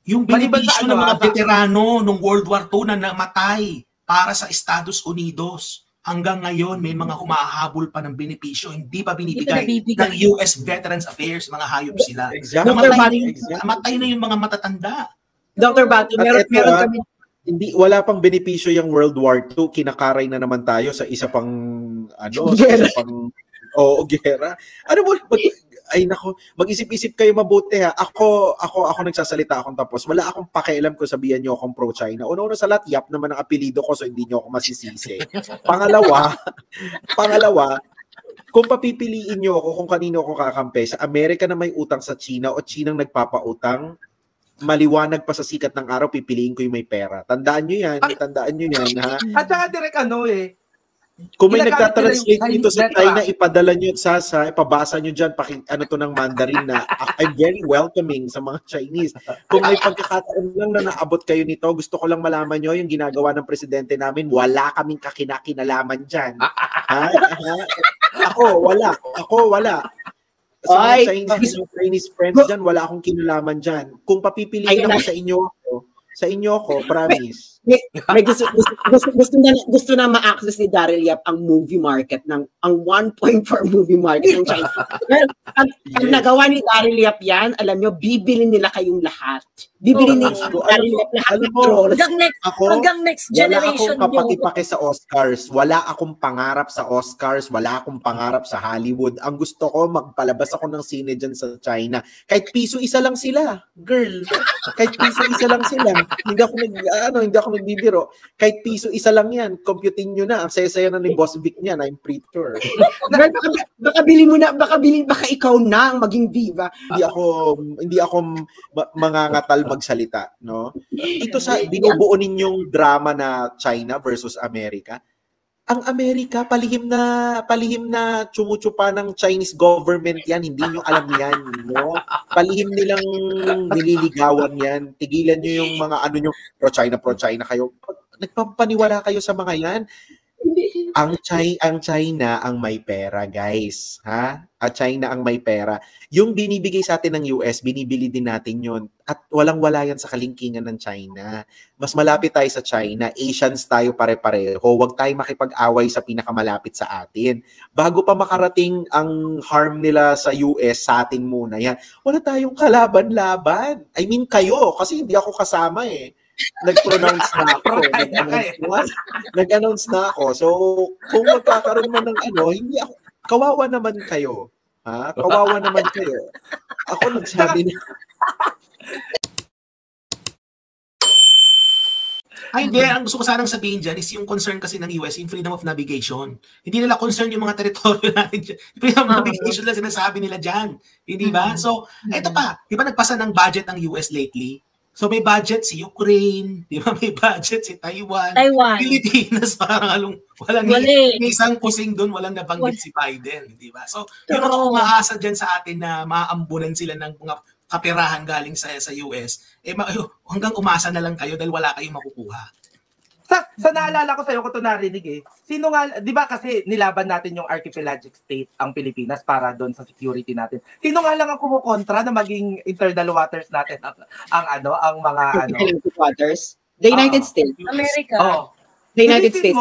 Yung benepisyo ng mga veterano ng World War II na namatay para sa Estados Unidos. Hanggang ngayon, may mga humahabol pa ng benepisyo, hindi pa binibigay ng US Veterans Affairs, mga hayop sila. Exactly. Namatay na yung mga matatanda. Dr. Batu, meron kami. Hindi, wala pang benepisyo yung World War II, kinakaray na naman tayo sa isa pang, gera. Ano mo, ay nako, mag-isip-isip kayo mabuti ha. Ako nagsasalita akong tapos. Wala akong pakialam kung sabihan niyo akong pro-China. Una sa lahat, Yap naman ang apelido ko so hindi niyo ako masisisi. Pangalawa, kung papipiliin niyo ako kung kanino ako kakampi, sa Amerika na may utang sa China o Chinang nagpapautang, maliwanag pa sa sikat ng araw, pipiliin ko yung may pera. Tandaan niyo yan, ha? At saka direct kung may nagtatranslate dito sa China, ipadala nyo sa ipabasa nyo dyan, ano to ng Mandarin na I'm very welcoming sa mga Chinese. Kung may pagkakataon lang na naabot kayo nito, gusto ko lang malaman nyo yung ginagawa ng presidente namin, wala kaming kakinakilalaman dyan. Ha? Ako, wala. Sa mga Chinese friends dyan, wala akong kinalaman dyan. Kung papipiliin ako sa inyo ako, promise. May gusto na ma-access ni Daryl Yap ang movie market ang 1.4 movie market ng China. Well, pag nagawa ni Daryl Yap yan, alam nyo, bibili nila kayong lahat. Bibili ni Daryl Yap lahat ng roles. Hanggang next generation. Wala akong kapatipake sa Oscars. Wala akong pangarap sa Oscars. Wala akong pangarap sa Hollywood. Ang gusto ko, magpalabas ako ng sine dyan sa China. Kahit piso isa lang sila. Girl. Kahit piso isa lang sila. Hindi ako nagbibiro. Kahit piso isa lang yan, computing nyo na. Ang saya-saya na ni Boss Vic niyan, I'm pretty sure. Baka ikaw na ang maging diva. Hindi ako mangangatal magsalita, no? Ito sa binubuo ninyong drama na China versus America. Ang Amerika, palihim na tsumutsupa ng Chinese government yan. Hindi nyo alam yan, no? Palihim nilang nililigawan yan. Tigilan nyo yung mga pro-China kayo. Nagpapaniwala kayo sa mga yan. Ang China ang may pera, guys. Ha? At China ang may pera. Yung binibigay sa atin ng US, binibili din natin yon. At walang-wala yan sa kalingkingan ng China. Mas malapit tayo sa China. Asians tayo pare-pareho. Huwag tayo makipag-away sa pinakamalapit sa atin. Bago pa makarating ang harm nila sa US, sa atin muna yan. Wala tayong kalaban-laban. I mean, kayo. Kasi hindi ako kasama eh. Nag-pronounce na ako. Nag-announce na ako. So, kung magkakaroon man ng hindi ako, kawawa naman kayo. Ha? Kawawa naman kayo. Ako nagsabi na. Hindi. Ang gusto ko sanang sabihin dyan is yung concern kasi ng US, yung freedom of navigation. Hindi nila concern yung mga teritoryo natin dyan. Freedom of navigation lang sinasabi nila dyan. Hindi ba? So, ito pa. Di ba nagpasa ng budget ng US lately? So may budget si Ukraine, di ba? May budget si Taiwan. Pilipinas, parang walang isang kusing doon, walang nabanggit si Biden, di ba? So yung mga umaasa dyan sa atin na maambunan sila ng mga kapirahan galing sa US, hanggang umasa na lang kayo dahil wala kayong makukuha. Sa naalala ko sa'yo ko ito narinig Sino nga, di ba kasi nilaban natin yung archipelagic state ang Pilipinas para doon sa security natin. Sino nga lang ang kumukontra na maging internal waters natin ang mga waters? The United States. America. The United States.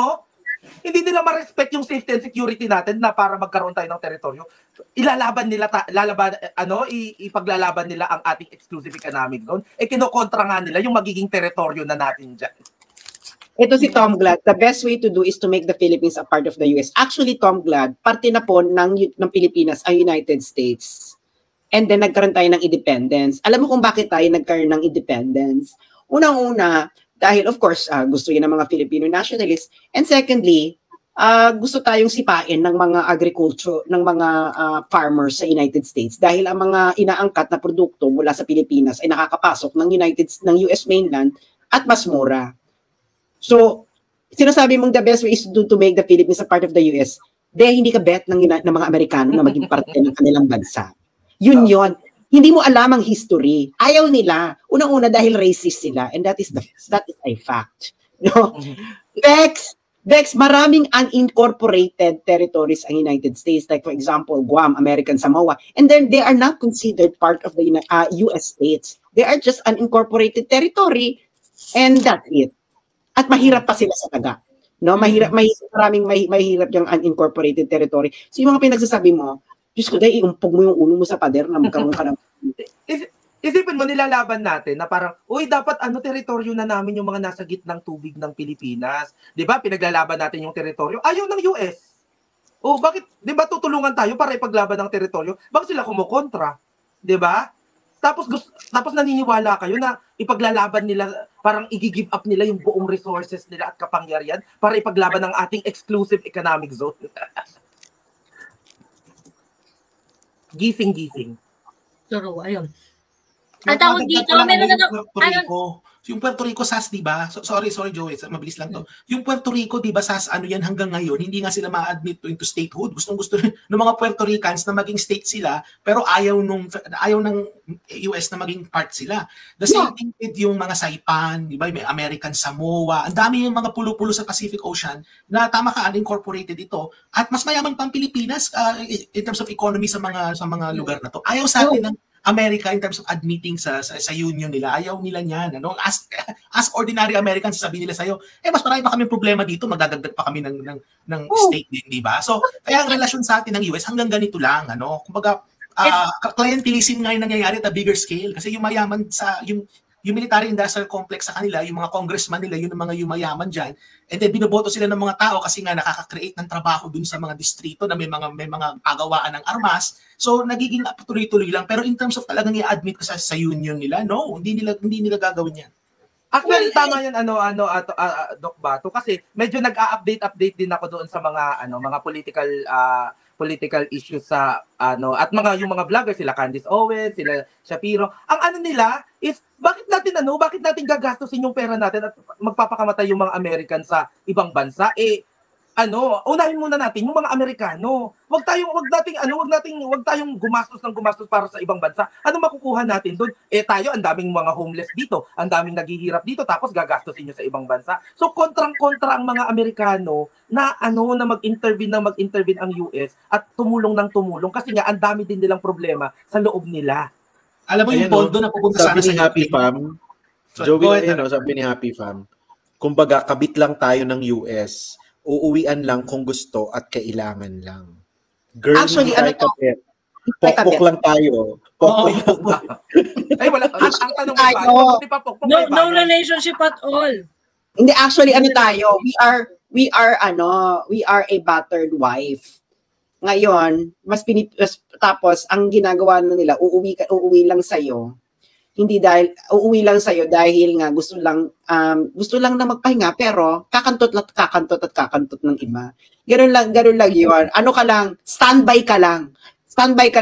Hindi nila ma-respect yung safety and security natin na para magkaroon tayo ng teritoryo. Ipaglalaban nila ang ating exclusive economic zone. Kinokontra nga nila yung magiging teritoryo na natin dyan. Ito si Tom Glad, the best way to do is to make the Philippines a part of the US. Actually, Tom Glad, parte na po ng Pilipinas ang United States. And then nagkaroon tayo ng independence. Alam mo kung bakit tayo nagkaroon ng independence? Unang-una, dahil of course, gusto yun ng mga Filipino nationalists. And secondly, gusto tayong sipain ng mga agriculture, ng mga farmers sa United States. Dahil ang mga inaangkat na produkto mula sa Pilipinas ay nakakapasok ng US mainland at mas mura. So, sinasabi mong the best way is to make the Philippines a part of the US, hindi ka bet ng mga Amerikano na maging parte ng kanilang bansa. Yun. Hindi mo alam ang history. Ayaw nila. Unang-una dahil racist sila, and that is a fact. No? Next, Bex, maraming unincorporated territories ang United States, like for example, Guam, American Samoa, and then they are not considered part of the US states. They are just unincorporated territory, and that's it. At mahirap pa sila sa taga. No, mahirap yung unincorporated territory. So yung mga pinagsasabi mo, Diyos ko, dahil iumpog mo yung ulo mo sa pader na magkaroon ka ng... Isipin mo, nilalaban natin na parang, uy, dapat teritoryo na namin yung mga nasa gitnang tubig ng Pilipinas. Di ba? Pinaglalaban natin yung teritoryo. Ayaw ng US. O, bakit? Di ba tutulungan tayo para ipaglaban ng teritoryo? Bakit sila kumukontra? Di ba? Tapos naniniwala kayo na ipaglalaban nila, parang i-give up nila yung buong resources nila at kapangyarihan para ipaglaban ng ating exclusive economic zone. Gising. Pero, ayun. Ang tawag dito, meron na yung Puerto Rico SAS, di ba? Sorry Joey, mabilis lang to. Yung Puerto Rico, di ba, SAS, ano yan hanggang ngayon, hindi nga sila ma-admit into statehood. Gustong-gusto ng mga Puerto Ricans na maging state sila, pero ayaw ng US na maging part sila. The same thing with yung mga Saipan, di ba? May American Samoa. Ang dami yung mga pulo-pulo sa Pacific Ocean na tama ka, unincorporated ito. At mas mayaman pang Pilipinas in terms of economy sa mga lugar na to. Ayaw sa atin ng America in terms of admitting sa union nila. Ayaw nila niyan. Ano? As ordinary Americans, sasabihin nila sa'yo, mas marami pa kaming problema dito, magdadagdag pa kami ng state din, di ba? So, kaya ang relasyon sa atin ng US hanggang ganito lang. Ano? Kumbaga, clientelism nga yung nangyayari at a bigger scale. Kasi yung mayaman yung military industrial complex sa kanila, yung mga congressman nila, yun ang mga yumayaman dyan. And then binoboto sila ng mga tao kasi nga nakaka-create ng trabaho dun sa mga distrito na may mga pagawaan ng armas. So nagiging tuloy-tuloy lang. Pero in terms of talagang i-admit ko sa union nila, no, hindi nila gagawin yan. Actually, tama yan, Doc Bato, kasi medyo nag-update din ako doon sa mga political issues sa at yung mga vloggers, sila Candice Owens, sila Shapiro. Ang nila is bakit natin gagastusin yung pera natin at magpapakamatay yung mga American sa ibang bansa? Unahin muna natin yung mga Amerikano. Wag tayong gumastos para sa ibang bansa. Ano makukuha natin doon? Tayo, ang daming mga homeless dito, ang daming naghihirap dito, tapos gagastusin nyo sa ibang bansa. So kontrang-kontra ang mga Amerikano na mag-intervene ang US at tumulong kasi nga ang dami din nilang problema sa loob nila. Alam mo yung pondo na pupunta sana sa Happy Fam. Joey, sabi ni Happy Fam. Kumbaga, kabit lang tayo ng US. Uuwian lang kung gusto at kailangan lang. Girl, actually, pokpok lang tayo. Pokpok. Ay, wala. Ang tanong tayo. No relationship at all. Hindi, actually, tayo? We are a battered wife. Ngayon, tapos, ang ginagawa nila, uuwi lang sa'yo. Uuwi lang sa'yo dahil nga gusto lang na magpahinga, pero kakantot ng iba. Ganun lang yun. Ka lang, standby ka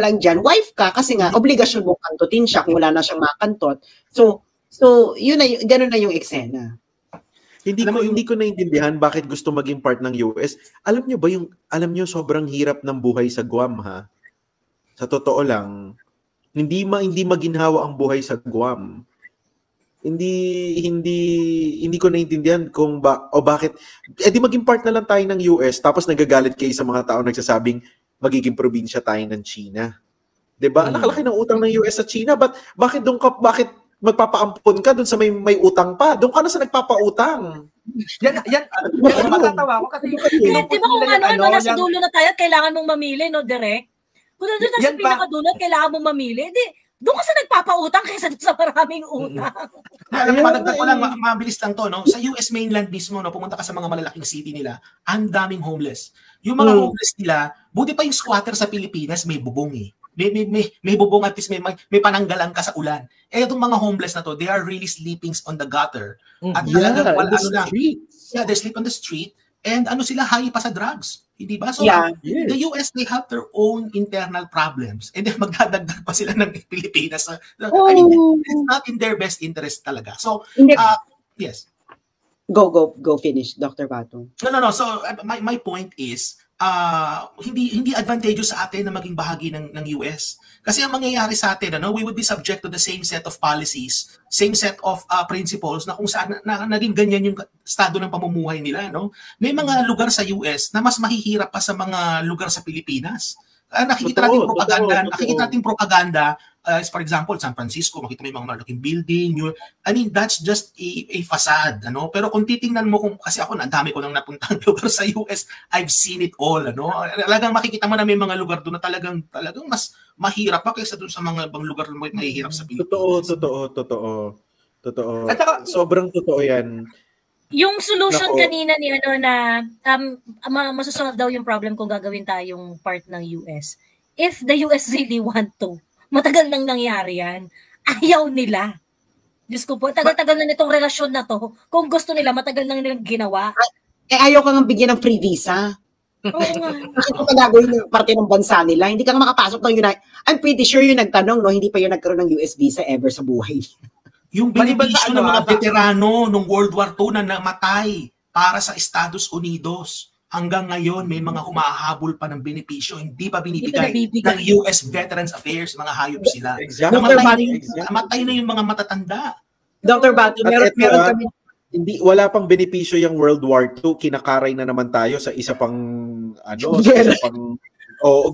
lang dyan. Wife ka, kasi nga, obligasyon mo kantutin siya kung wala na siyang makantot. So yun na, ganun na yung eksena. Hindi ko naiintindihan bakit gusto maging part ng US. Alam nyo sobrang hirap ng buhay sa Guam, ha? Sa totoo lang, hindi maginhawa ang buhay sa Guam. Hindi ko naiintindihan kung bakit. Di maging part na lang tayo ng US, tapos nagagalit kayo sa mga tao nagsasabing magiging probinsya tayo ng China. 'Di ba? Nakalaki ng utang ng US sa China, bakit magpapaampon ka doon sa may utang pa? Doon ka na sa nagpapautang. Yan matatawa ko kasi di ba kung nasa dulo na tayo at kailangan mong mamili, no, Direk? Kung doon sa pinakadulo at kailangan mong mamili, doon ka sa nagpapautang kaysa sa maraming utang. Padagdag ko lang, mabilis lang to, no? Sa US mainland mismo, no, pumunta ka sa mga malalaking city nila, ang daming homeless. Yung mga homeless nila, buti pa yung squatter sa Pilipinas, may bubong eh. May bubong, at least may pananggalan ka sa ulan. Itong mga homeless na to, they are really sleeping on the gutter. At they sleep on the street. And sila, high pa sa drugs. Hindi ba? So, the US, they have their own internal problems. And then magdadagdag pa sila ng Pilipinas. I mean, it's not in their best interest talaga. So, yes. Go finish, Dr. Bato. No. So, my point is, hindi advantageous sa atin na maging bahagi ng US. Kasi ang mangyayari sa atin, we would be subject to the same set of policies, same set of principles na kung saan naging ganyan yung estado ng pamumuhay nila, no? May mga lugar sa US na mas mahihirap pa sa mga lugar sa Pilipinas. Nakikita natin propaganda, for example, San Francisco, makita mo yung mga malaking building. That's just a facade, Pero kung titingnan mo, kasi ako, ang dami ko nang napuntang lugar sa US, I've seen it all, Talagang makikita mo na may mga lugar doon na talagang mas mahirap pa kaysa doon sa mga ibang lugar na mahihirap sa Pilipinas. Totoo. At saka, sobrang totoo yan. Yung solution kanina ni na masosolve daw yung problem kung gagawin tayong part ng US. If the US really want to, matagal nang nangyari yan. Ayaw nila. Diyos ko po, tagal-tagal na nitong relasyon na to. Kung gusto nila, matagal nang nilang ginawa. Ayaw ka nga bigyan ng free visa. Oo nga. Bakit ko gagawin ng parte ng bansa nila? Hindi ka nga makapasok ng United. I'm pretty sure yung nagtanong, hindi pa yung nagkaroon ng US visa ever sa buhay. Yung benepisyo ng mga veterano ng World War II na namatay para sa Estados Unidos. Hanggang ngayon, may mga humahabol pa ng benepisyo, hindi pa binibigay ng US Veterans Affairs, mga hayop sila. Exactly. Namatay na yung mga matatanda. Dr. Batu, meron kami. Wala pang benepisyo yung World War II, kinakaray na naman tayo sa isa pang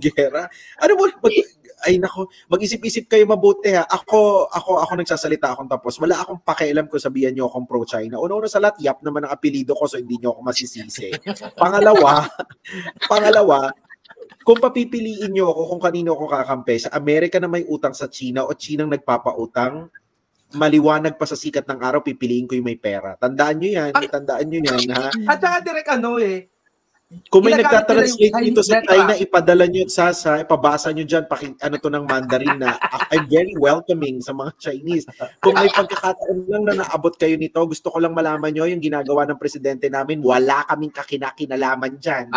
gera. Ay nako, mag-isip-isip kayo mabuti ha. Ako nagsasalita akong tapos. Wala akong pakialam kung sabihan niyo akong pro-China. Una sa lahat, Yap naman ang apelido ko so hindi niyo ako masisisi. Pangalawa, kung papipiliin niyo ako kung kanino ako kakampi, sa Amerika na may utang sa China o Chinang nagpapautang, maliwanag pa sa sikat ng araw, pipiliin ko yung may pera. Tandaan niyo yan, ha? At saka direct kung may nagtatranslate dito sa China, ipadala nyo sa ipabasa nyo dyan, to ng Mandarin na I'm very welcoming sa mga Chinese. Kung may pagkakataon lang na naabot kayo nito, gusto ko lang malaman nyo yung ginagawa ng presidente namin, wala kaming kakinakilalaman dyan.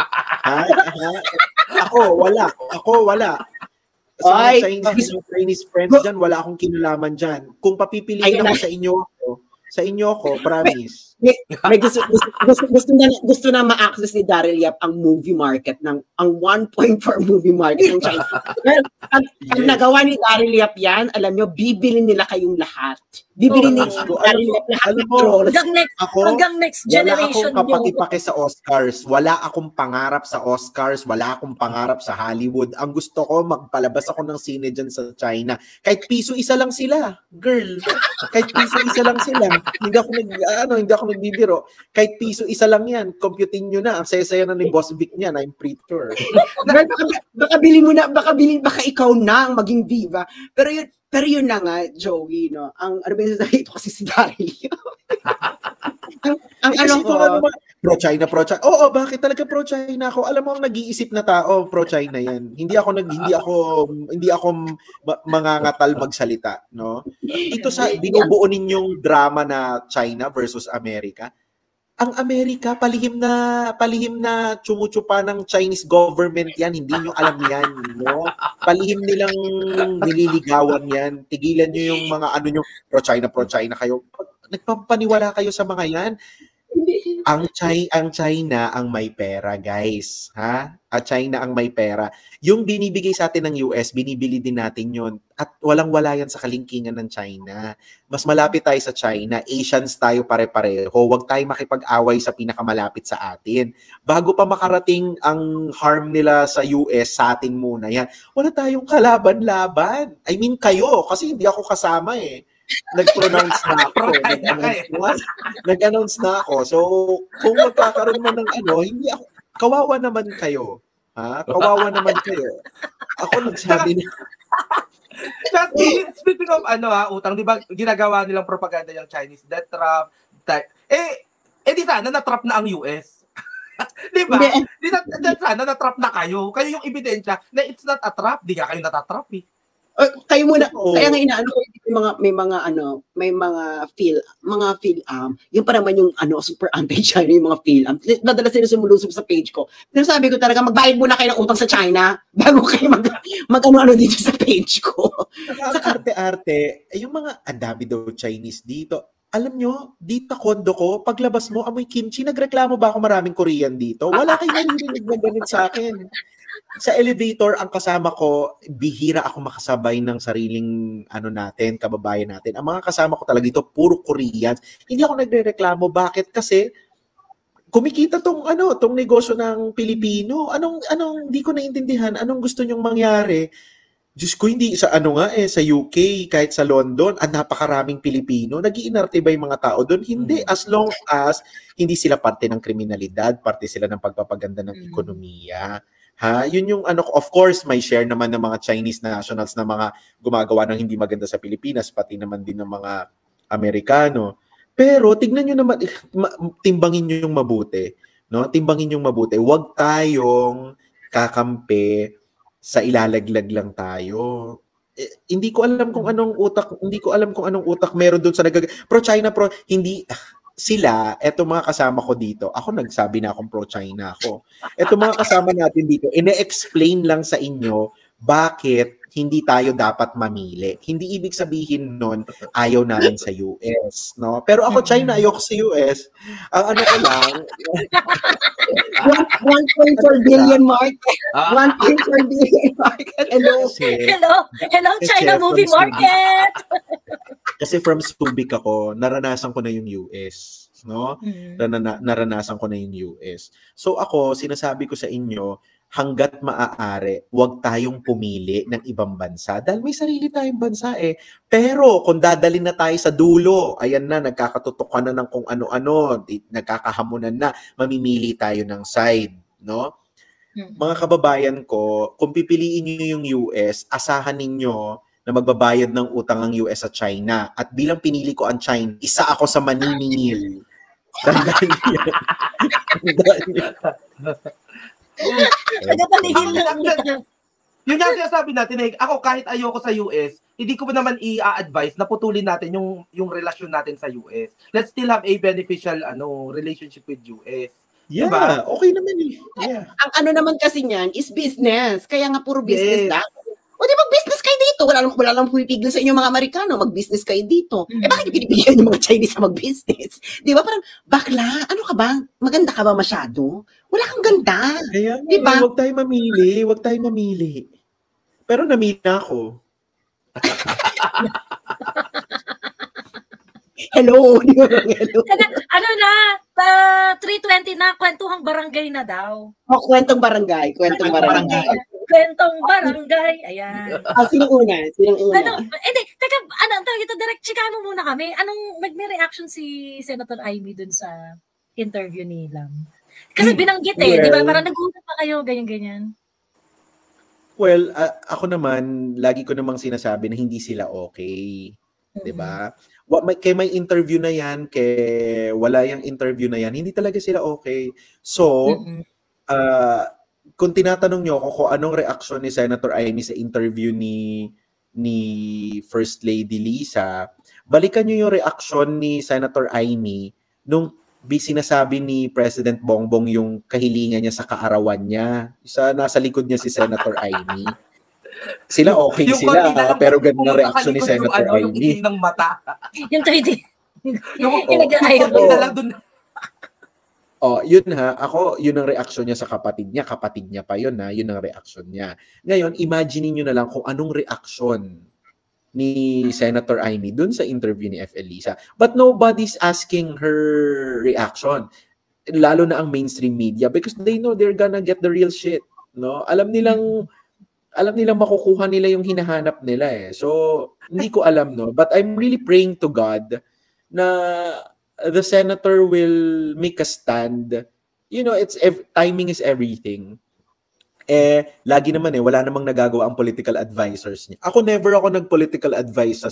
Ako, wala. Sa mga Chinese friends dyan, wala akong kinalaman dyan. Kung papipiliin ako sa inyo ako, promise. May gusto na ma-access ni Daryl Yap ang movie market ang 1.4 movie market ng China. Well, pag nagawa ni Daryl Yap yan, alam nyo, bibili nila kayong lahat. Bibili ni Daryl Yap lahat ng roles. Hanggang next generation. Wala akong kapatipake sa Oscars. Wala akong pangarap sa Oscars. Wala akong pangarap sa Hollywood. Ang gusto ko, magpalabas ako ng sine dyan sa China. Kahit piso isa lang sila. Girl. Kahit piso isa lang sila. Hindi ako nagbibiro. Kahit piso isa lang yan, computing nyo na. Ang saya-saya na ni Boss Vic niyan, I'm pretty sure. Baka ikaw na ang maging diva. Pero yun na nga, Joey, no? Ang ano ba yung sasabihin ito kasi si Daryl. Pro-China. Oo, bakit talaga pro-China ako? Alam mo, ang nag-iisip na tao, pro-China yan. Hindi ako mangangatal magsalita, no? Ito sa binubuo ninyong drama na China versus America. Ang Amerika, palihim na tsumutsupa ng Chinese government yan. Hindi nyo alam yan, no? Palihim nilang nililigawan yan. Tigilan nyo yung mga pro-China kayo. Nagpapaniwala kayo sa mga yan. Ang China ang may pera, guys. Ha? At China ang may pera. Yung binibigay sa atin ng US, binibili din natin yun. At walang-wala yan sa kalingkingan ng China. Mas malapit tayo sa China. Asians tayo pare-pareho. Huwag tayo makipag-away sa pinakamalapit sa atin. Bago pa makarating ang harm nila sa US, sa atin muna yan. Wala tayong kalaban-laban. I mean, kayo. Kasi hindi ako kasama eh. Nag-pronounce na ako. Nag-announce na ako. So, kung magkakaroon man ng hindi ako, kawawa naman kayo. Ha? Kawawa naman kayo. Ako nagsabi na. Speaking of utang, di ba, ginagawa nilang propaganda yung Chinese death trap. Di sana na-trap na ang US. Di ba? Di sana na-trap na kayo. Kayo yung ebidensya na it's not a trap. Di nga kayo natatrap eh. Kayo muna, kaya nga inaano ko may mga yung para man yung super anti-China yung mga film. Nadala sila sumulusob sa page ko. Pero sabi ko talaga, magbayad muna kayo ng utang sa China bago kayo mag-ano dito sa page ko. Sa arte-arte, yung mga ang dami daw Chinese dito. alam nyo, dito kondo ko, paglabas mo, amoy kimchi, nagreklamo ba ako maraming Korean dito? Wala kayo narinig na ganun sa akin. Sa elevator, ang kasama ko, bihira ako makasabay ng sariling natin, kababayan natin. Ang mga kasama ko talaga dito, puro Koreans. Hindi ako nagrereklamo. Bakit? Kasi kumikita tong negosyo ng Pilipino. Anong hindi ko naintindihan. Anong gusto nyong mangyari? Diyos ko, hindi sa sa UK, kahit sa London, napakaraming Pilipino. Nag-iinarte ba yung mga tao doon? Hindi. As long as hindi sila parte ng kriminalidad, parte sila ng pagpapaganda ng ekonomiya. Ha? Yun yung of course, may share naman ng mga Chinese nationals na mga gumagawa ng hindi maganda sa Pilipinas, pati naman din ng mga Amerikano. Pero tignan nyo naman, timbangin nyo yung mabuti. No? Timbangin yung mabuti. Huwag tayong kakampi sa ilalaglag lang tayo. Hindi ko alam kung anong utak meron doon sa pro-China, hindi sila, eto mga kasama ko dito, ako nagsabi na akong pro-China ako. Eto mga kasama natin dito, ine-explain lang sa inyo bakit hindi tayo dapat mamili. Hindi ibig sabihin nun, ayaw namin sa US, no? Pero ako, China, ayoko sa US. Ang ko lang, 1.4 billion market. 1.4 billion market. Hello, China movie market. Kasi from Subic ako, naranasan ko na yung US, no? Naranasan ko na yung US. So ako, sinasabi ko sa inyo, hanggat maaari, huwag tayong pumili ng ibang bansa dahil may sarili tayong bansa eh. Pero kung dadalhin na tayo sa dulo, ayan na, nagkakatutukan na ng kung ano-ano, nagkakahamunan na, mamimili tayo ng side, no? Mga kababayan ko, kung pipiliin niyo yung US, asahan ninyo na magbabayad ng utang ang US sa China. At bilang pinili ko ang China, isa ako sa maniningil. Tandaan niyo. Yun nga sinasabi natin eh, ako kahit ayoko sa US, hindi ko naman i-advise na putulin natin yung relasyon natin sa US. Let's still have a beneficial relationship with US. Yeah, diba? Okay naman eh. Yeah. Ang naman kasi niyan is business. Kaya nga puro business na. O di mag-business kayo dito. Wala lang pumipigil sa inyo mga Amerikano. Mag-business kayo dito. Bakit pinipigyan yung mga Chinese sa mag-business? Di ba? Parang, bakla, ano ka ba? Maganda ka ba masyado? Wala kang ganda. Kaya, di ba? Huwag tayo mamili. Pero namili na ako. Hello. 3:20 na, kwentuhang barangay na daw. Kwentong barangay. Kwentong barangay. Ayan. Sinong una? Teka, direct chika mo muna kami. May reaction si Senator Amy dun sa interview ni Lam? Kasi binanggit di ba? Parang nag-uusap pa kayo, ganyan-ganyan. Well, ako naman, lagi ko namang sinasabi na hindi sila okay. Diba? May interview na yan, wala yung interview na yan, hindi talaga sila okay. So, kung tinatanong nyo ako kung anong reaksyon ni Senator Amy sa interview ni First Lady Lisa, balikan nyo yung reaksyon ni Senator Amy nung sinasabi ni President Bongbong yung kahilingan niya sa kaarawan niya. Nasa likod niya si Senator Amy. Sila okay yung sila, pero ganun ang reaksyon ni Senator Amy. Yung itim ng mata. Yung 3D. Yung na lang dun. Yun yun ang reaksyon niya sa kapatid niya pa yun yun ang reaksyon niya. Ngayon, imagine niyo na lang kung anong reaksyon ni Senator Amy dun sa interview ni FL Lisa. But nobody's asking her reaction. Lalo na ang mainstream media because they know they're gonna get the real shit. No? Alam nilang makukuha nila yung hinahanap nila eh. So, hindi ko alam, no? But I'm really praying to God na the senator will make a stand. You know, timing is everything. Lagi naman wala namang nagagawa ang political advisors niya. Never ako nag-political advice sa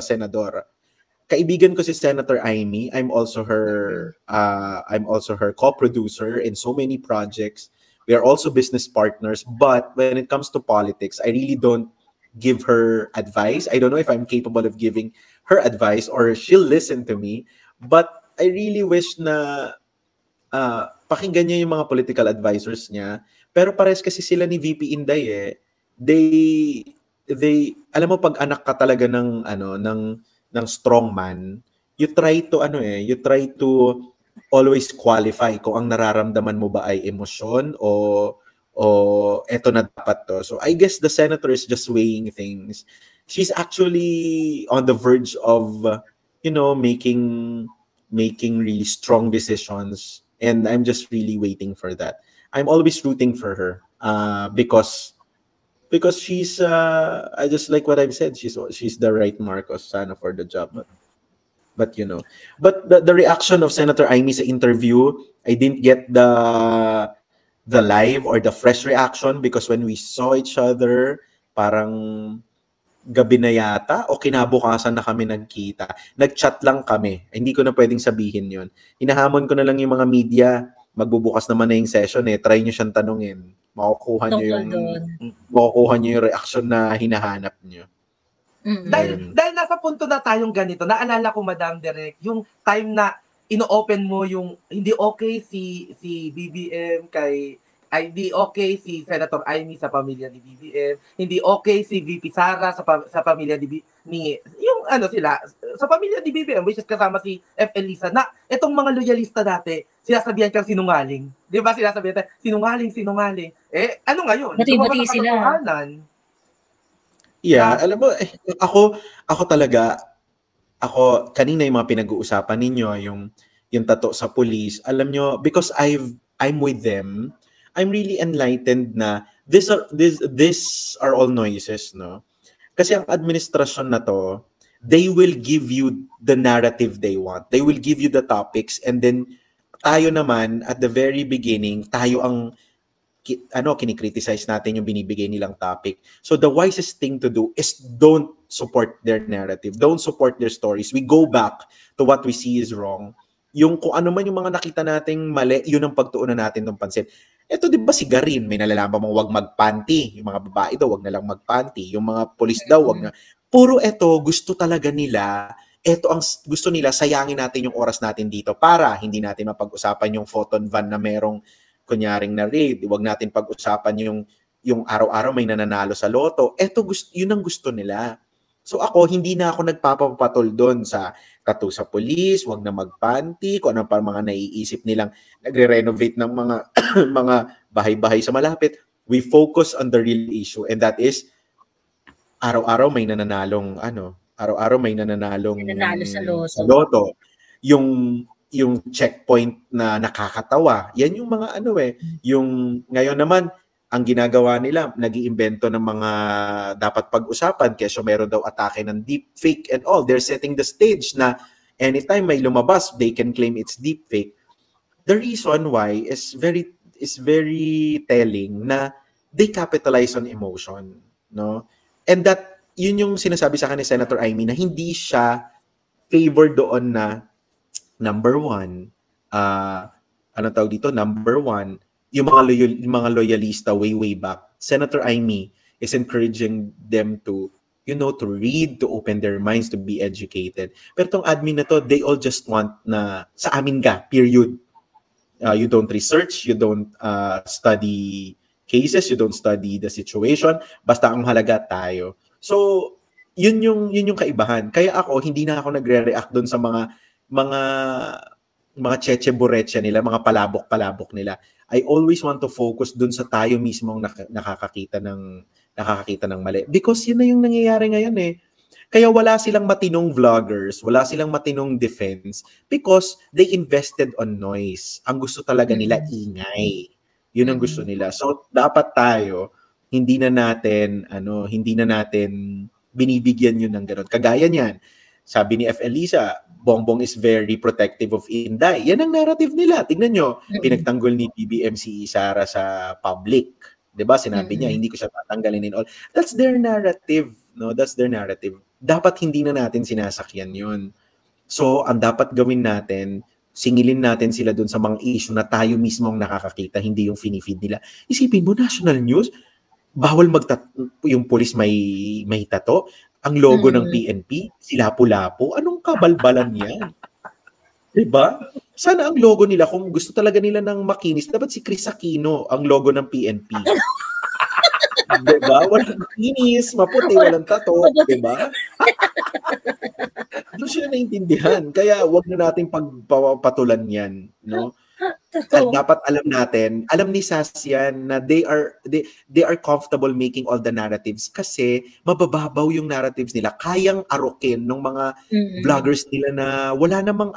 senador. Kaibigan ko si Senator Amy. I'm also her co-producer in so many projects. We are also business partners, but when it comes to politics, I really don't give her advice. I don't know if I'm capable of giving her advice or she'll listen to me, but I really wish na pakinggan niya yung mga political advisors niya. Pero pares kasi sila ni VP Inday they alam mo pag anak ka talaga ng strong man, you try to always qualify kung ang nararamdaman mo ba ay emosyon o eto na dapat to. So I guess the senator is just weighing things. She's actually on the verge of making really strong decisions, and I'm just really waiting for that. I'm always rooting for her because she's I just like what I've said, she's the right Marcos sana for the job. But the reaction of Senator Amy sa interview, I didn't get the live or the fresh reaction because when we saw each other, parang gabi na yata o kinabukasan na kami nagkita. Nag-chat lang kami. Hindi ko na pwedeng sabihin yun. Hinahamon ko na lang yung mga media, magbubukas naman na yung session try nyo siyang tanungin. Makukuha nyo yung reaction na hinahanap nyo. Dahil nasa punto na tayong ganito, naalala ko, Madam Direk, yung time na ino-open mo yung hindi okay si BBM hindi okay si Senator Amy sa pamilya ni BBM, hindi okay si VP Sara sa pamilya ni yung sila sa pamilya ni BBM, which is kasama si F. Elisa, na itong mga loyalista dati sinasabihan kang sinungaling, di ba? Sinasabihan sinungaling. Ano ngayon? Bati-bati sila. Yeah, alam mo, ako talaga, kanina yung mga pinag-uusapan ninyo, yung tato sa police, alam nyo, because I'm with them, I'm really enlightened na these are all noises, no? Kasi ang administrasyon na to, they will give you the narrative they want. They will give you the topics, and then tayo naman at the very beginning, tayo ang kinikriticize natin yung binibigay nilang topic. So the wisest thing to do is don't support their narrative. Don't support their stories. We go back to what we see is wrong. Yung kung ano man yung mga nakita nating mali, yun ang pagtuunan natin ng pansin. Ito, di ba si Garin, may nalalaman mong wag magpanty. Yung mga babae daw, wag na lang magpanty. Yung mga polis daw, wag na. Puro gusto talaga nila, ang gusto nila, sayangin natin yung oras natin dito para hindi natin mapag-usapan yung photon van na merong kunyaring na raid. Huwag natin pag-usapan yung araw-araw may nananalo sa loto. Yun ang gusto nila. So ako, hindi na ako nagpapapatol doon sa tattoo sa police, wag na magpanty, kung ano pa mga naiisip nilang nagre-renovate ng mga mga bahay-bahay sa malapit. We focus on the real issue, and that is araw-araw may nananalo sa loto. Yung checkpoint na nakakatawa. Yan yung mga yung ngayon naman ang ginagawa nila, nag-iimbento ng mga dapat pag-usapan kasi meron daw atake ng deepfake and all. They're setting the stage na anytime may lumabas, they can claim it's deepfake. The reason why is very telling na they capitalize on emotion, no? And that yun yung sinasabi sa akin ni Senator Amy na hindi siya favor doon na number one, yung mga loyalista way back. Senator Amy is encouraging them to read, to open their minds, to be educated. Pero tong admin na to, they all just want na sa amin ka, period. You don't research, you don't study cases, you don't study the situation, basta ang halaga tayo. So, yun yung kaibahan. Kaya ako, hindi na ako nagre-react doon sa mga cheche-bureche nila, mga palabok-palabok nila. I always want to focus dun sa tayo mismo ang nakakakita ng mali. Because yun na yung nangyayari ngayon Kaya wala silang matinong vloggers, wala silang matinong defense because they invested on noise. Ang gusto talaga nila ingay. Yun ang gusto nila. So dapat tayo hindi na natin binibigyan yun ng gano'n. Kagaya niyan. Sabi ni F. Elisa, Bongbong is very protective of Inday. Yan ang narrative nila. Tignan nyo, pinagtanggol ni BBM si Sara sa public. Diba? Sinabi niya, hindi ko siya tatanggalin and all. That's their narrative. No? That's their narrative. Dapat hindi na natin sinasakyan yun. So, ang dapat gawin natin, singilin natin sila dun sa mga issue na tayo mismo ang nakakakita, hindi yung finifeed nila. Isipin mo, national news, bawal yung police may tato. Ang logo ng PNP, si Lapu-Lapu. Anong kabalbalan yan? Diba? Sana ang logo nila, kung gusto talaga nila ng makinis, dapat si Chris Aquino ang logo ng PNP. Diba? Walang makinis, maputi, walang tato. Diba? Doon sila naintindihan. Kaya wag na nating pagpapatulan yan, no? At dapat alam ni Sass yan na they are comfortable making all the narratives kasi mabababaw yung narratives nila. Kayang arukin ng mga vloggers nila na wala namang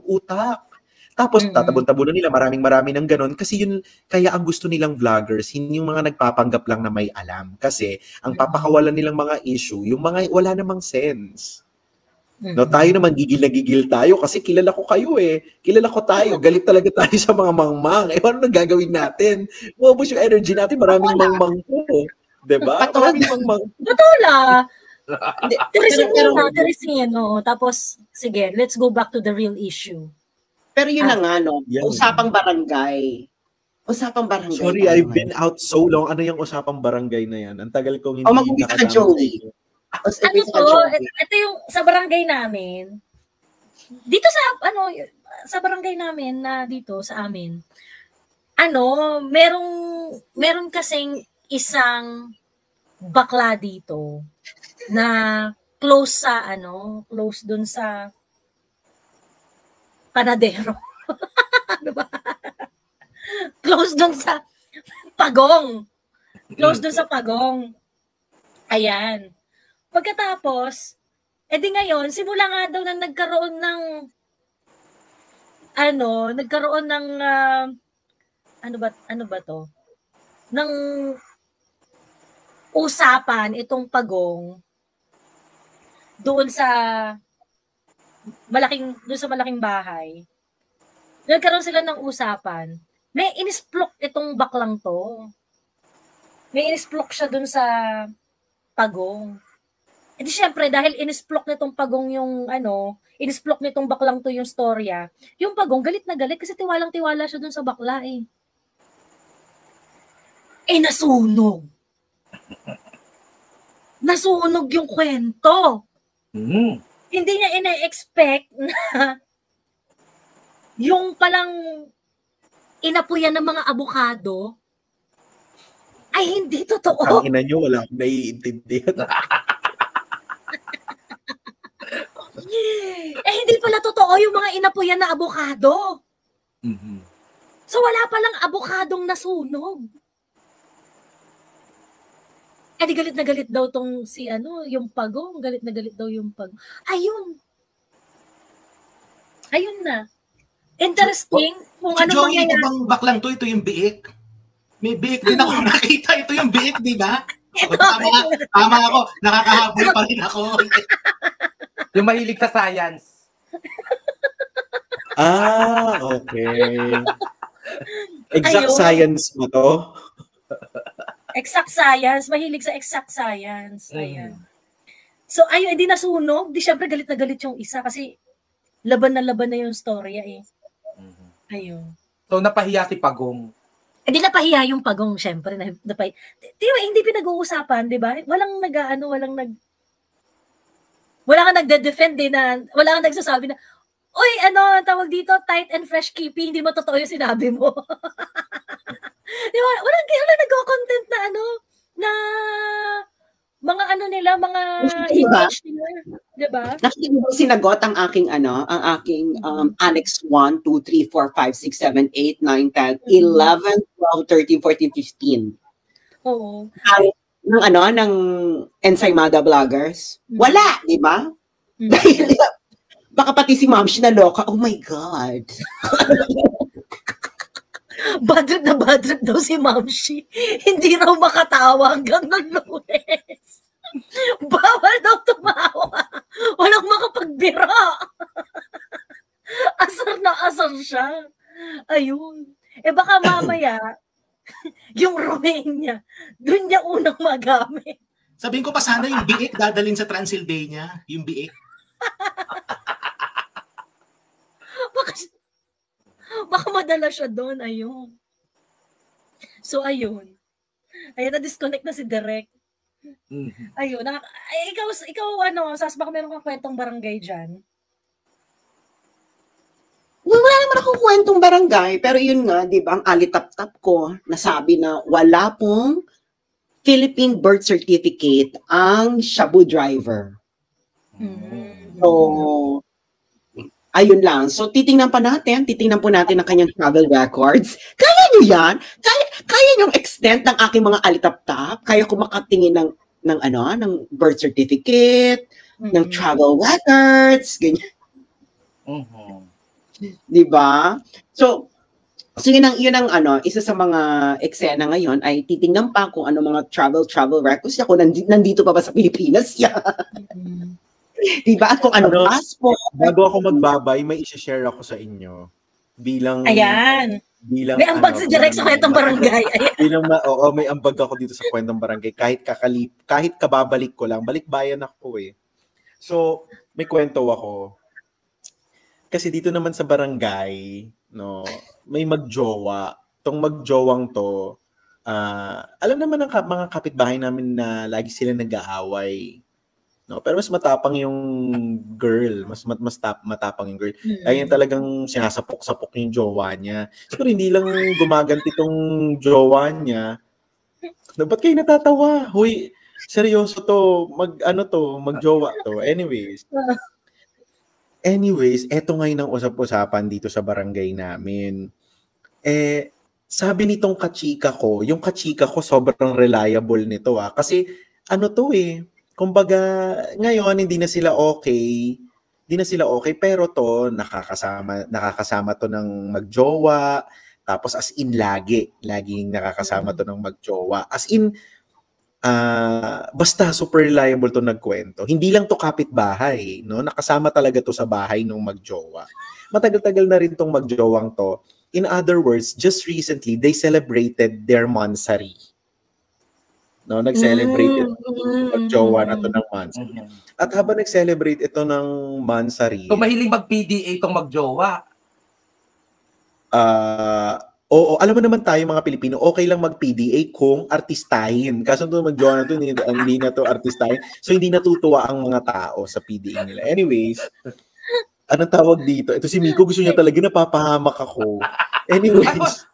utak. Tapos tatabon-tabunan nila marami ng ganon kasi yun kaya ang gusto nilang vloggers hindi yung mga nagpapanggap lang na may alam kasi ang papakawalan nilang mga issue yung mga wala namang sense. No, tayo naman gigil na gigil tayo kasi kilala ko kayo kilala ko tayo, galit talaga tayo sa mga mangmang. Ano na gagawin natin? Maubos yung energy natin, maraming mangmang po. Diba? Maraming mangmang. Patula! Teresino, no? Tapos, sige, let's go back to the real issue. Pero yun na nga, no? Usapang barangay. Sorry, I've been out so long. Ano yung usapang barangay na yan? Ang tagal kong hindi mag-umpisa ka, Joey. Ito yung sa barangay namin. Dito sa barangay namin na dito sa amin. Meron kasing isang bakla dito na close dun sa panadero. Ano ba? Close dun sa pagong. Ayan. Pagkatapos, edi ngayon, simula nga daw na nagkaroon ng ng usapan itong pagong doon sa malaking bahay. Nagkaroon sila ng usapan. May inisplok itong baklang to. May inisplok siya doon sa pagong. E di syempre, dahil inisplok nitong pagong inisplok nitong baklang to yung storya, yung pagong galit na galit kasi tiwalang-tiwala siya dun sa bakla nasunog. Nasunog yung kwento. Hindi niya ina-expect na yung palang inapuyan ng mga abogado ay hindi totoo. Ang ina nyo, wala akong naiintindihan. Hindi pala totoo yung mga inapuyan na abogado. So wala palang abogadong nasunog. Di galit na galit daw tong yung pagong. Galit na galit daw yung pagong. Ayun na. Interesting kung ano mangyayari. Ito bang baklang to? Ito yung biik? May biik din ako nakita. Ito yung biik, di ba? Tama ako. Nakakahabol pa rin ako. Yung mahilig sa science. Okay. Exact science mo to? Exact science. Mahilig sa exact science. Ayan. So, ayun, hindi nasunog. Di syempre galit na galit yung isa kasi laban na yung storya Ayun. So, napahiya si Pagong. Hindi napahiya yung Pagong, syempre. Hindi pinag-uusapan, di ba? Walang kang nagde-defend wala kang nagsasabi na, oy, tawag dito, tight and fresh keeping, hindi mo totoo yung sinabi mo. Di ba? Walang nag-content na mga mga image nila. Di ba? Nakikita mo sinagot ang aking Annex 1, 2, 3, 4, 5, 6, 7, 8, 9, 10, 11, 12, 13, 14, 15. Oo. Ng Ensaymada Vloggers. Wala, di ba? Dahil baka pati si Ma'am naloka. Oh my God. Bad trip daw si Mamshi. Hindi raw makatawa hanggang ng Lunes. Bawal daw tumawa. Walang makapagbira. Asar na asar siya. Ayun. Baka mamaya, yung Romania, doon niya unang magamit. Sabihin ko pa sana yung biik dadalhin sa Transylvania. Yung biik. Baka madala siya doon. Ayun. So, ayun. Ayun, na-disconnect na si Derek. Ayun. Ikaw, Sas, baka meron kang kwentong barangay dyan? Wala naman akong kwentong barangay, pero yun nga, di ba, ang alitap-tap ko, nasabi na wala pong Philippine birth certificate ang shabu driver. So, ayun lang. So, titingnan po natin ang kanyang travel records. Kaya nyo yan? Kaya yung extent ng aking mga alitap-tap? Kaya ko makatingin ng birth certificate, ng travel records, ganyan. Diba? So yun ang isa sa mga eksena ngayon ay titingnan pa kung ano mga travel records niya, kung nandito pa ba sa Pilipinas yan. Diba? At kung ano passport. Bago ako magbabay, may i-share ako sa inyo. Ayan. May ambag si Direk sa Kwentong Barangay. May ambag ako dito sa Kwentong Barangay. Kahit kababalik ko lang, balikbayan ako eh. So, may kwento ako. Kasi dito naman sa barangay, no, may magjowa. Tong magjowang to, alam naman ng mga kapitbahay namin na lagi sila nag-aaway. No, pero mas matapang yung girl, mas matapang yung girl. Kaya talagang sinasapok-sapok yung jowa niya. Siguro hindi lang gumaganti tong jowa niya. Ba't kayo natatawa? Huy, seryoso to, magjowa to. Anyways, eto ngayon ang usap-usapan dito sa barangay namin. Sabi nitong kachika ko, yung kachika ko sobrang reliable nito kasi kumbaga ngayon hindi na sila okay, pero to nakakasama to ng magjowa, tapos as in laging nakakasama to ng magjowa. As in basta super reliable to nagkwento. Hindi lang to kapitbahay, no? Nakasama talaga to sa bahay nung magjowa. Matagal-tagal na rin tong magjowang to. In other words, just recently they celebrated their mansari. No, nag-celebrate ito magjowa na to ng mansari. At habang nag-celebrate ito ng mansari, so mahilig mag-PDA itong magjowa. Oo, alam mo naman tayo mga Pilipino, okay lang mag-PDA kung artistahin. Kaso doon mag-jowa na to, hindi na to artistahin. So hindi natutuwa ang mga tao sa PDA nila. Anyways, anong tawag dito? Ito si Miko, gusto niya talaga napapahamak ako. Anyways.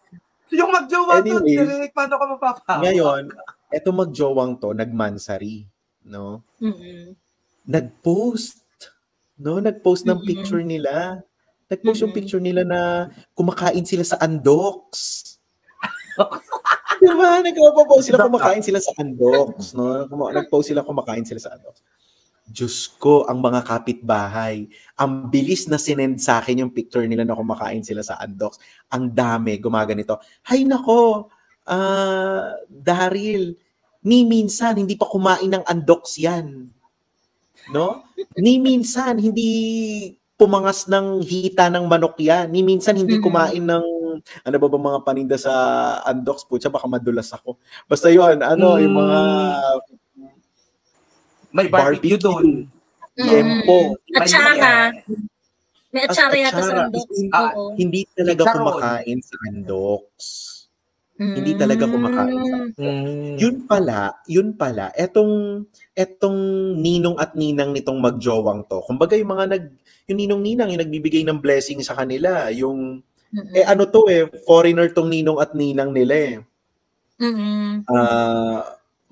Yung magjowa to, paano ka mapapahamak? Ngayon, ito magjowang to, nagmansari. No? Nag-post ng picture nila. Nag-post yung picture nila na kumakain sila sa Andox. Diba? Nag-post sila kumakain sila sa Andox. No? Nag-post sila kumakain sila sa Andox. Diyos ko, ang mga kapitbahay, ang bilis na sinend sa akin yung picture nila na kumakain sila sa Andox. Ang dami, gumaganito. Hay nako, Daryl, ni minsan hindi pa kumain ng Andox yan. No? Ni minsan hindi pumangas ng hita ng manok yan. Ni minsan hindi kumain ng ano ba mga paninda sa Andox po. Baka madulas ako. Basta yun, yung mga may barbecue doon. Yempo. Atsara. May atsara yata sa Andox. Hindi talaga kumakain sa Andox. Hindi talaga kumakain sa Andox. Yun pala, etong ninong at ninang nitong magjowang to. Kumbaga yung ninong-ninang yung nagbibigay ng blessing sa kanila, yung foreigner tong ninong at ninang nila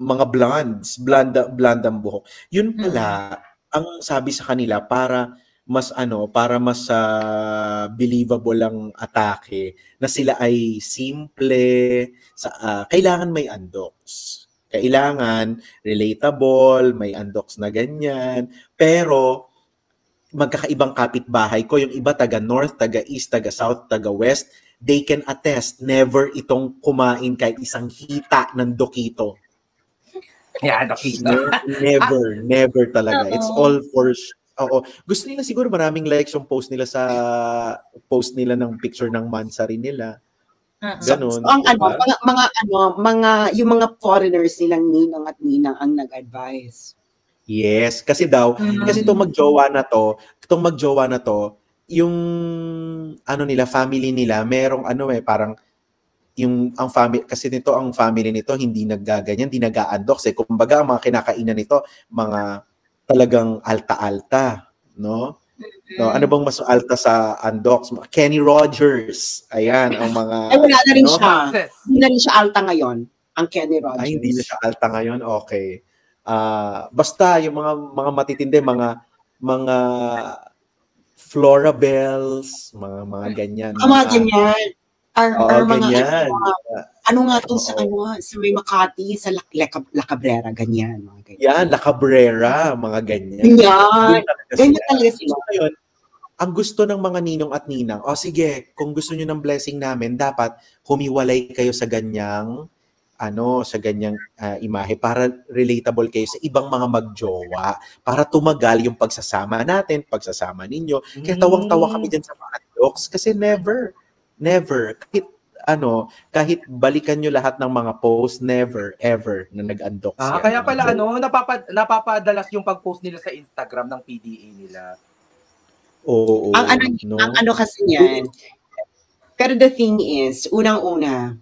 mga blonde ang buhok. Yun pala ang sabi sa kanila para mas believable ang atake na sila ay simple, kailangan may Andox. Kailangan relatable, may Andox na ganyan, pero magkakaibang kapitbahay ko, yung iba taga north, taga east, taga south, taga west, they can attest never itong kumain kahit isang hita ng dokito. Yeah, dokito. Never talaga. It's all for gusto nila siguro maraming likes yung post nila ng picture ng mansari nila. Ganun. So, ang yung mga foreigners nilang ninang at ninang ang nag-advise. Yes, kasi itong magjowa na to, yung nila, family nila, merong parang ang family kasi ang family nito hindi naggaganyan, hindi nag-a-Andox kumbaga ang mga kinakainan nito mga talagang alta-alta, no? No, ano bang mas alta sa Andox? Kenny Rogers. Ayan ang mga wala na rin siya. Hindi na rin siya alta ngayon, ang Kenny Rogers. Hindi na siya alta ngayon. Okay. Basta yung mga matitindi, mga mga Florabels, mga ganyan. Mga ganyan. Mga ganyan. ano nga to sa may Makati, sa La Cabrera, ganyan. Mga ganyan. Yan, La Cabrera, mga ganyan. Yan. Ganyan talaga sila. Ngayon, ang gusto ng mga ninong at ninang, sige, kung gusto nyo ng blessing namin, dapat humiwalay kayo sa ganyang imahe para relatable kayo sa ibang mga magjowa, para tumagal yung pagsasama natin, pagsasama ninyo. Kaya tawang-tawa kami dyan sa mga jokes kasi never, kahit balikan nyo lahat ng mga post, never, ever na nag-undox yan. Kaya pala napapadalas yung pag-post nila sa Instagram ng PDA nila. Oo. Ang ano kasi yan. Pero the thing is, unang-una,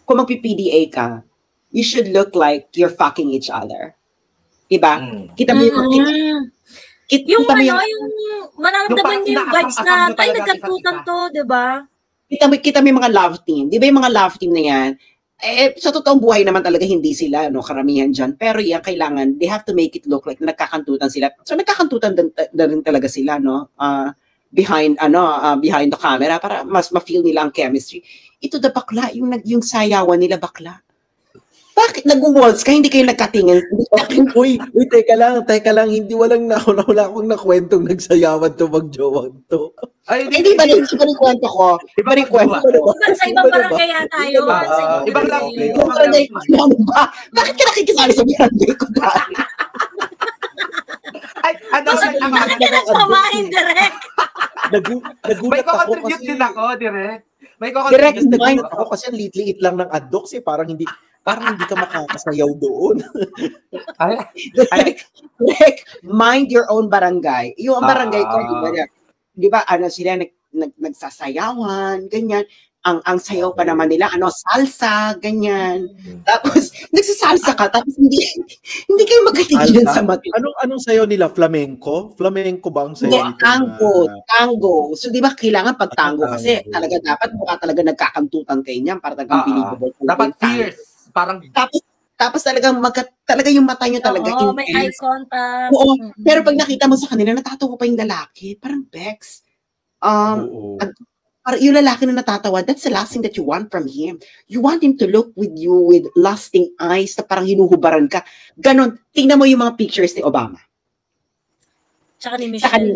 kung magpi-PDA ka, you should look like you're fucking each other. Diba? Kita mo yung maramdaman yung vibes na tayo nagkantutan to, diba? Kita mo yung mga love team. Diba yung mga love team na yan? Sa totoong buhay naman talaga hindi sila, karamihan dyan. Pero yan, kailangan, they have to make it look like nagkakantutan sila. So nagkakantutan din talaga sila, behind the camera para mas ma-feel nila ang chemistry. Ito bakla, yung sayawan nila bakla. Bakit nag-waltz ka? Hindi kayo nagkatingin? Uy, teka lang. Hindi wala akong nakwentong nagsayawan to magjowang to. Hindi ba rin kwento ko? Iba rin kwento ko. Sa ibang barangay yata yun. Ibang lang. Bakit ka nakikisali sa barangay ko dahil? Bakit ka nagpamahin direct? May kukontribute din ako, direct. Direct ako kasi liit-liit lang ng addox parang hindi ka makakasayaw doon. Mind your own barangay. Yung barangay ko, di ba, sila nagsasayawan, ganyan. Ang sayaw pa naman nila, salsa, ganyan. Tapos, nagsasalsa ka, tapos hindi kayo magkatigilan sa mati. Anong sayaw nila? Flamenco? Flamenco ba ang sayaw? Tango. So, di ba, kailangan pag tango kasi talaga dapat mukha talaga nagkakantutan kayo niyan para talagang believable. Dapat fierce. Parang tapos talaga yung mata nyo talaga intense. May eye contact. Oo. Pero pag nakita mo sa kanila, natatawa pa yung lalaki. Parang Bex. Yung lalaki na natatawa, that's the last thing that you want from him. You want him to look with you with lusting eyes na parang hinuhubaran ka. Ganon. Tingnan mo yung mga pictures ni Obama. Tsaka ni Michelle.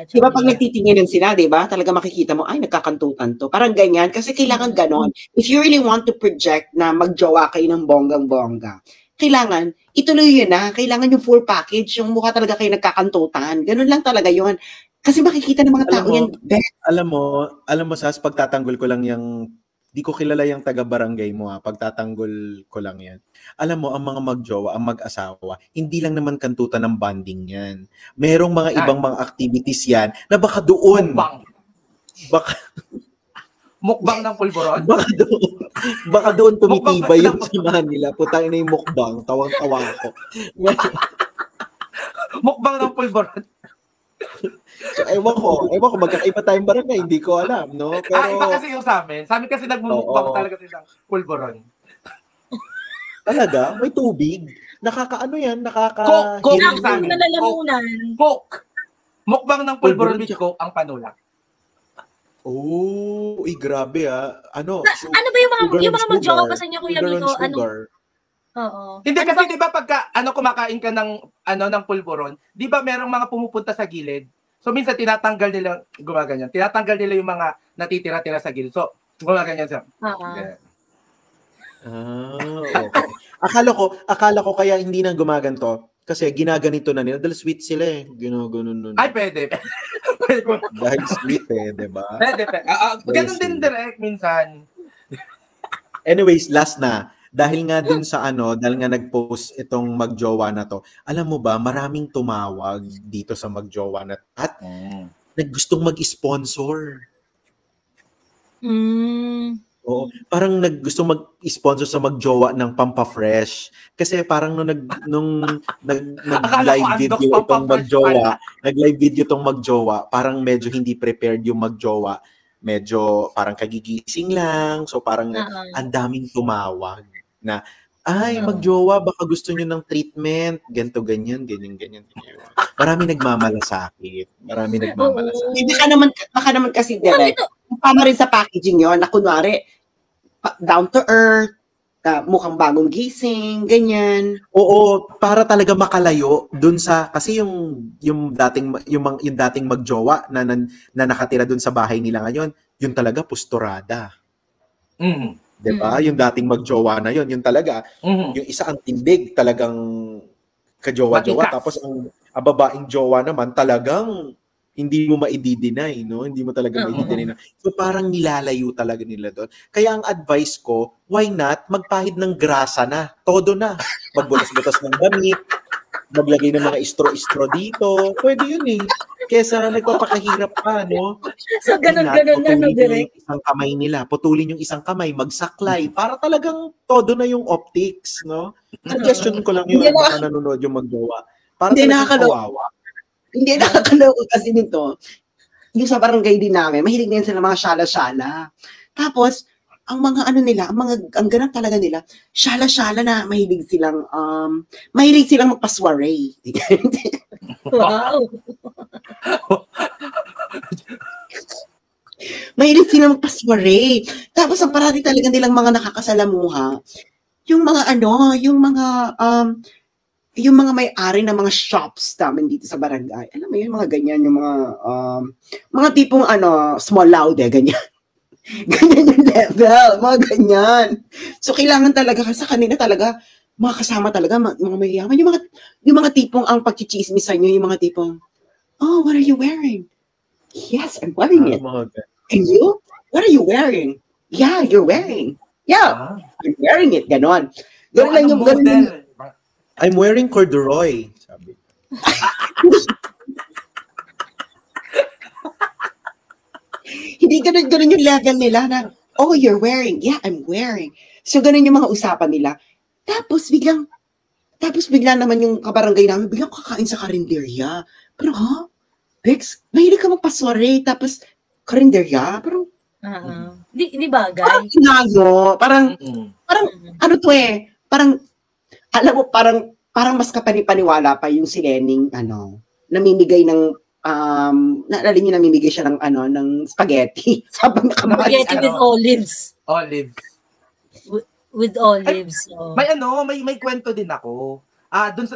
Di ba pag nagtitingin sila, di ba? Talaga makikita mo, ay, nagkakantutan to. Parang ganyan. Kasi kailangan ganon. If you really want to project na magjowa kayo ng bonggang-bongga, kailangan, ituloy yun na. Kailangan yung full package, yung mukha talaga kayo nagkakantutan. Ganon lang talaga yun. Kasi makikita ng mga tao yan. Alam mo, Sas, pagtatanggol ko lang di ko kilala yung taga-barangay mo, pagtatanggol ko lang yan. Alam mo, ang mga magjowa, ang mag-asawa, hindi lang naman kantutan ng bonding yan. Merong mga ibang mga activities yan na baka doon. Mukbang ng pulburon? Baka doon tumitibay yung simahan nila. Putang ina yung mukbang. Tawang-tawa ako. Mukbang ng pulburon. So, ewan ko, magkakaiba tayong barangay, hindi ko alam, no? Pero, iba kasi yung sa amin. Sa amin kasi nagmumukbang talaga silang pulburon. Talaga? May tubig? Nakakaano yan? Coke sa amin. Coke. Mukbang ng pulburon with Coke ang panulak. Grabe ano ba yung mga magjowa pa sa inyo, Kuya Miko? Oo. Hindi kasi 'di ba pagka kumakain ka ng pulburon, 'di ba merong mga pumupunta sa gilid? So minsan tinatanggal nila gumaganyan. Tinatanggal nila yung mga natitira-tira sa gilid. So gumaganyan siya. Okay. Akala ko kaya hindi na gumaganto kasi ginaganito na nila dahil sweet sila Gano'n. Ay, pwede. Dahil sweet di ba? Pwede. Ganun din direct minsan. Anyways, last na. Dahil nga dun sa dahil nga nag-post itong magjowa na to, alam mo ba, maraming tumawag dito sa magjowa na at naggustong mag-sponsor. Oo, parang naggustong mag-sponsor sa magjowa ng Pampa-Fresh. Kasi parang nung nag-live video itong magjowa, parang medyo hindi prepared yung magjowa. Medyo parang kagigising lang. So parang ang daming tumawag na Ay, magjowa, baka gusto nyo ng treatment, ganito, ganyan. Marami nagmamalasakit. Hindi, baka naman kasi direct. Tama rin sa packaging yon na kunwari, down to earth, mukhang bagong gising, ganyan. Oo, para talaga makalayo dun sa kasi yung dating magjowa na nakatira dun sa bahay nila ngayon, yun talaga posturada. Mm. 'Di ba? Yung dating magjowa na yun talaga. Yung isa ang tindig, talagang kajowa-jowa, tapos ang babaeng jowa naman talagang hindi mo ma-i-deny, no? Hindi mo talaga ma-i-deny. So parang nilalayo talaga nila doon. Kaya ang advice ko, why not magpahid ng grasa na, todo na. Magbutas-butas ng damit, maglagay ng mga istro-istro dito. Pwede yun eh. Kesa nagpapakahirap pa, no? So, ganun na, no, direct? Isang kamay nila, putulin yung isang kamay, magsaklay, para talagang todo na yung optics, no? Suggestion ko lang yun, baka nanonood yung magjowa. Para talagang kawawa. Hindi, nakakaloko kasi nito. Yung sa barangay din namin, mahilig din sila mga shala-shala. Tapos, ang mga nila, ang ganap talaga nila, shala-shala na mahilig silang magpasware. Wow! Mahilig silang magpasware. Tapos, ang parati talaga nilang mga nakakasalamuha, yung mga may-ari ng mga shops namin dito sa barangay. Alam mo yun, mga ganyan, yung mga tipong small loud ganyan. Ganyan yung level, mga ganyan. So, kailangan talaga, sa kanila talaga, mga kasama talaga, mga mayaman. Yung mga tipong ang pagchichismisan nyo, yung mga tipong, oh, what are you wearing? Yes, I'm wearing it. And you? What are you wearing? Yeah, you're wearing. Yeah, I'm wearing it. Ganon. Ganon lang yung ganon. I'm wearing corduroy, sabi. Hindi ganun yung level nila na, oh, you're wearing. Yeah, I'm wearing. So, ganun yung mga usapan nila. Tapos, bigla naman yung kabarangay namin, biglang kakain sa karinderya. Pero, Bex, mahilig ka magpasware, tapos karinderya? Parang, Di bagay. Parang inayo. Parang, parang, alam mo, parang mas kapanipaniwala pa yung si Lening, namimigay ng, naalala niyo, namimigay siya ng spaghetti. Spaghetti with olives. With olives. So. May kwento din ako.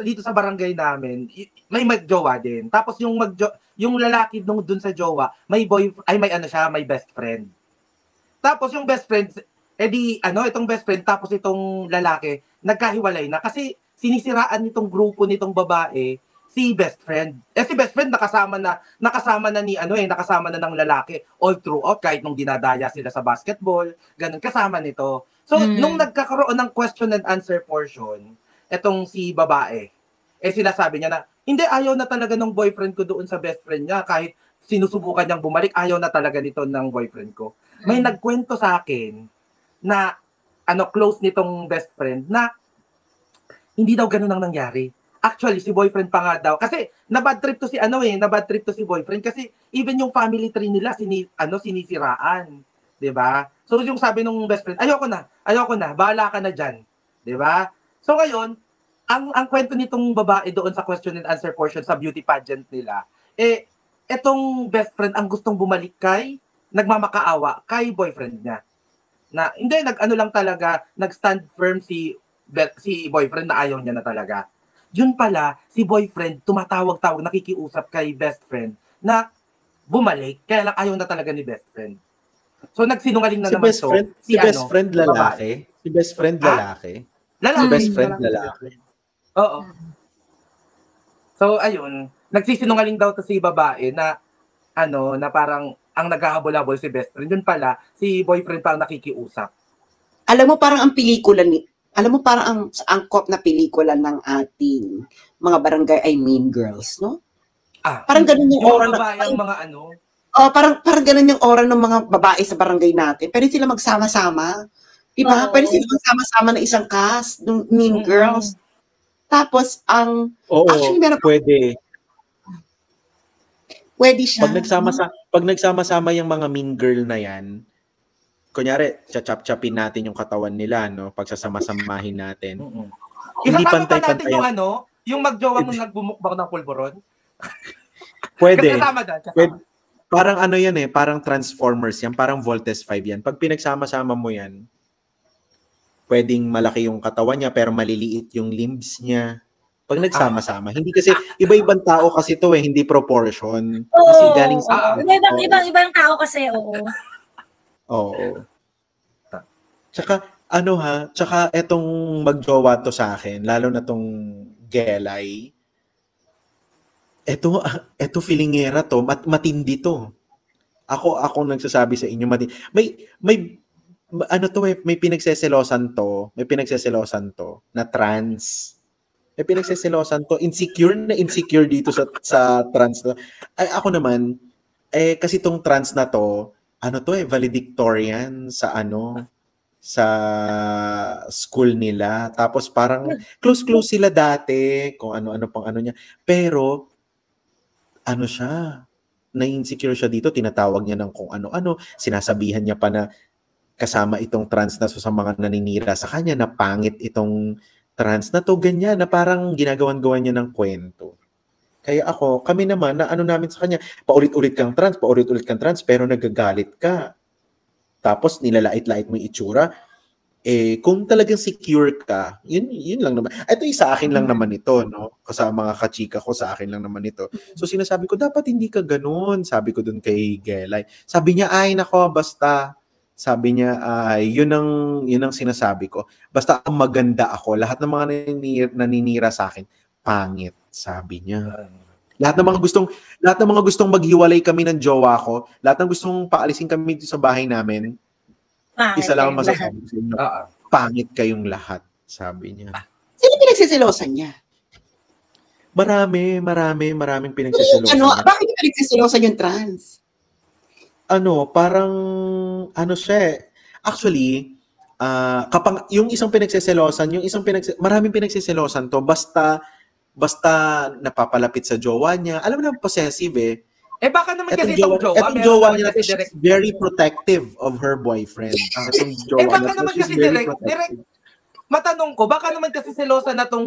Dito sa barangay namin, may magjowa din. Tapos yung lalaki dun sa jowa, may best friend. Tapos yung best friend, itong best friend, tapos itong lalaki, nagkahiwalay na kasi sinisiraan nitong grupo nitong babae si best friend. Si best friend nakasama na ng lalaki all throughout, kahit nung dinadaya sila sa basketball, ganun, kasama nito. So, nung nagkakaroon ng question and answer portion, etong si babae, sinasabi niya na, hindi, ayaw na talaga ng boyfriend ko doon sa best friend niya, kahit sinusubukan niyang bumalik, ayaw na talaga nito ng boyfriend ko. May nagkwento sa akin na, close nitong best friend, na hindi daw ganun ang nangyari. Actually, si boyfriend pa nga daw. Kasi, nabad trip to si boyfriend. Kasi, even yung family tree nila, sinisiraan. Diba? So, yung sabi nung best friend, ayoko na, bahala ka na dyan. Diba? So, ngayon, ang kwento nitong babae doon sa question and answer portion sa beauty pageant nila, etong best friend ang gustong bumalik nagmamakaawa kay boyfriend niya. Na, hindi, lang talaga, nag-stand firm si boyfriend na ayaw niya na talaga. Yun pala, si boyfriend tumatawag-tawag, nakikiusap kay best friend na bumalik, kaya lang ayaw na talaga ni best friend. So nagsinungaling na naman to. Si best friend lalaki? Si best friend lalaki? Si best friend lalaki? Oo. So ayun, nagsisinungaling daw to si babae na na parang ang naghahabol-habol si best friend. Yun pala, si boyfriend pa ang nakikiusap. Alam mo, parang ang angkop na pelikula ng ating mga barangay ay Mean Girls, no? Parang ganun yung aura ng mga parang ganun yung aura ng mga babae sa barangay natin. Pero sila magsama-sama. Diba? Pero sila magsama-sama na isang cast ng Mean Girls. Tapos, actually, meron pwede siya. Pag nagsama-sama yung mga mean girl na yan, kunyari, chachap-chapin natin yung katawan nila, no? Pagsasama-samahin natin. Hindi pantay-pantay. Yung magjowang nagbumukbang ng pulburon? Pwede. Kasama doon. Pwede. Parang ano yan parang Transformers yan, parang Voltes 5 yan. Pag pinagsama-sama mo yan, pwedeng malaki yung katawan niya pero maliliit yung limbs niya. Pag nagsama-sama, hindi kasi iba-ibang tao kasi to hindi proportion. Kasi galing sa ibang tao kasi, Oo. Tsaka tsaka etong magjowa to sa akin, lalo na tong Gelay. Eto filingera to, matindi to. Ako nagsasabi sa inyo, may may pinagseselosan to na trans. May pinagseselosan to, insecure dito sa trans na. Ay, ako naman, kasi tong trans na to, valedictorian sa sa school nila. Tapos parang close sila dati, kung ano-ano pang niya. Pero, na-insecure siya dito, tinatawag niya ng kung ano-ano, sinasabihan niya pa na kasama itong trans na sa mga naninira sa kanya, na pangit itong trans na to, ganyan, na parang ginagawan-gawan niya ng kwento. Kaya kami naman, na namin sa kanya, paulit-ulit kang trans, pero nagagalit ka. Tapos nilalait-lait mo yung itsura. Kung talagang secure ka, yun lang naman. Ito sa akin lang naman ito, no? Sa mga kachika ko, sa akin lang naman ito. So sinasabi ko, dapat hindi ka ganun. Sabi ko dun kay Gelay. Sabi niya, ay nako, basta. Sabi niya, yun ang sinasabi ko. Basta maganda ako. Lahat ng mga naninira sa akin, pangit, sabi niya. Lahat ng mga gustong maghiwalay kami ng jowa ko, lahat ng gustong paalisin kami dito sa bahay namin, isa lang ang masasabi sa inyo. Pangit kayong lahat, sabi niya. Sino pinagsisilosan niya? Maraming pinagsisilosan niya. Bakit pinagsisilosan yung trans? Parang siya. Actually, kapag yung isang pinagsiselosan, maraming pinagsiselosan to, basta napapalapit sa jowa niya. Alam mo na, possessive baka naman kasi itong jowa niya, she's very protective of her boyfriend. Baka naman kasi direct, matanong ko, baka naman kasi selosa na tong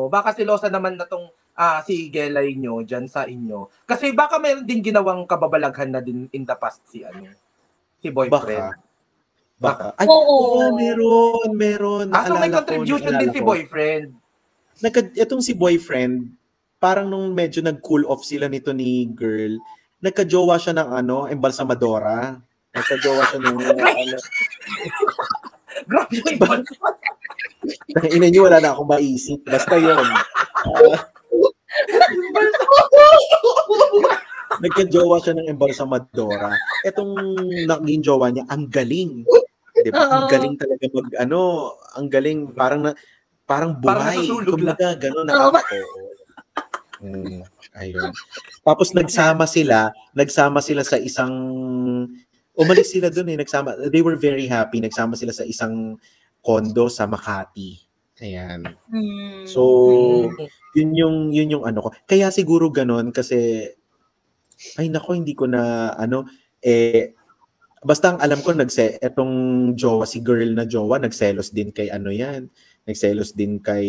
baka selosa naman na tong si Gelay nyo dyan sa inyo. Kasi baka mayroon din ginawang kababalaghan na din in the past si boyfriend. Baka. Ay, meron. So may contribution din si boyfriend. Itong si boyfriend, parang nung medyo nag-cool off sila nito ni girl, nagka-jowa siya ng embalsamadora. Nagka-jowa siya ng Ina niyo, wala na akong maisip. Basta yun. Nagka-jowa siya ng embalsamadora. Etong naging jowa niya, ang galing. Diba? Ang galing talaga ang galing, parang buhay. Kumbaga, gano'n ayun. Tapos nagsama sila sa isang, umalis sila doon they were very happy, nagsama sila sa isang condo sa Makati. Ayan. So, yun yung ko. Kaya siguro gano'n kasi, ay nako, hindi ko na, basta ang alam ko, etong jowa, si girl na jowa, nagselos din kay nagselos din kay,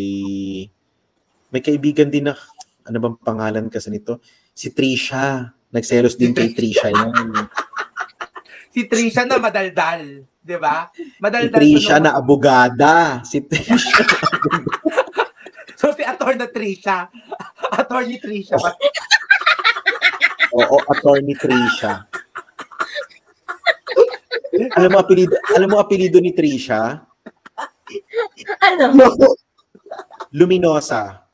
may kaibigan din na, ano bang pangalan kasi nito? Si Trisha. Nagselos din kay Trisha yan. Si Trisha na madaldal, di ba? Si Trisha na abogada. Si Trisha. So si Attorney Trisha. Attorney Trisha ba? Oo, Attorney Trisha. Alam mo apelido ni Trisha? Ano? Luminosa.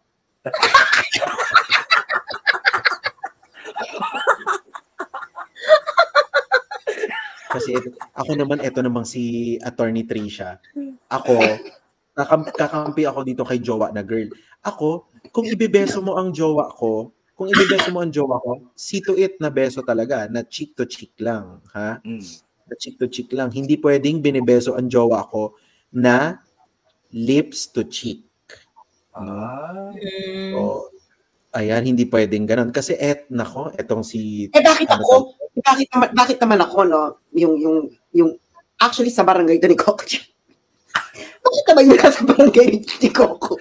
Kasi ako naman, ito namang si Attorney Trisha. Ako, kakampi ako dito kay jowa na girl. Ako, kung ibebeso mo ang jowa ko, see to it na beso talaga, na cheek to cheek lang, ha? Na cheek to cheek lang. Hindi pwedeng binibeso ang jowa ko na lips to cheek. So, ayan, hindi pwedeng ganun. Kasi etong si... Bakit naman ako, no? Yung Actually, sa barangay ito ni Coco. Bakit naman yun sa barangay ni Coco?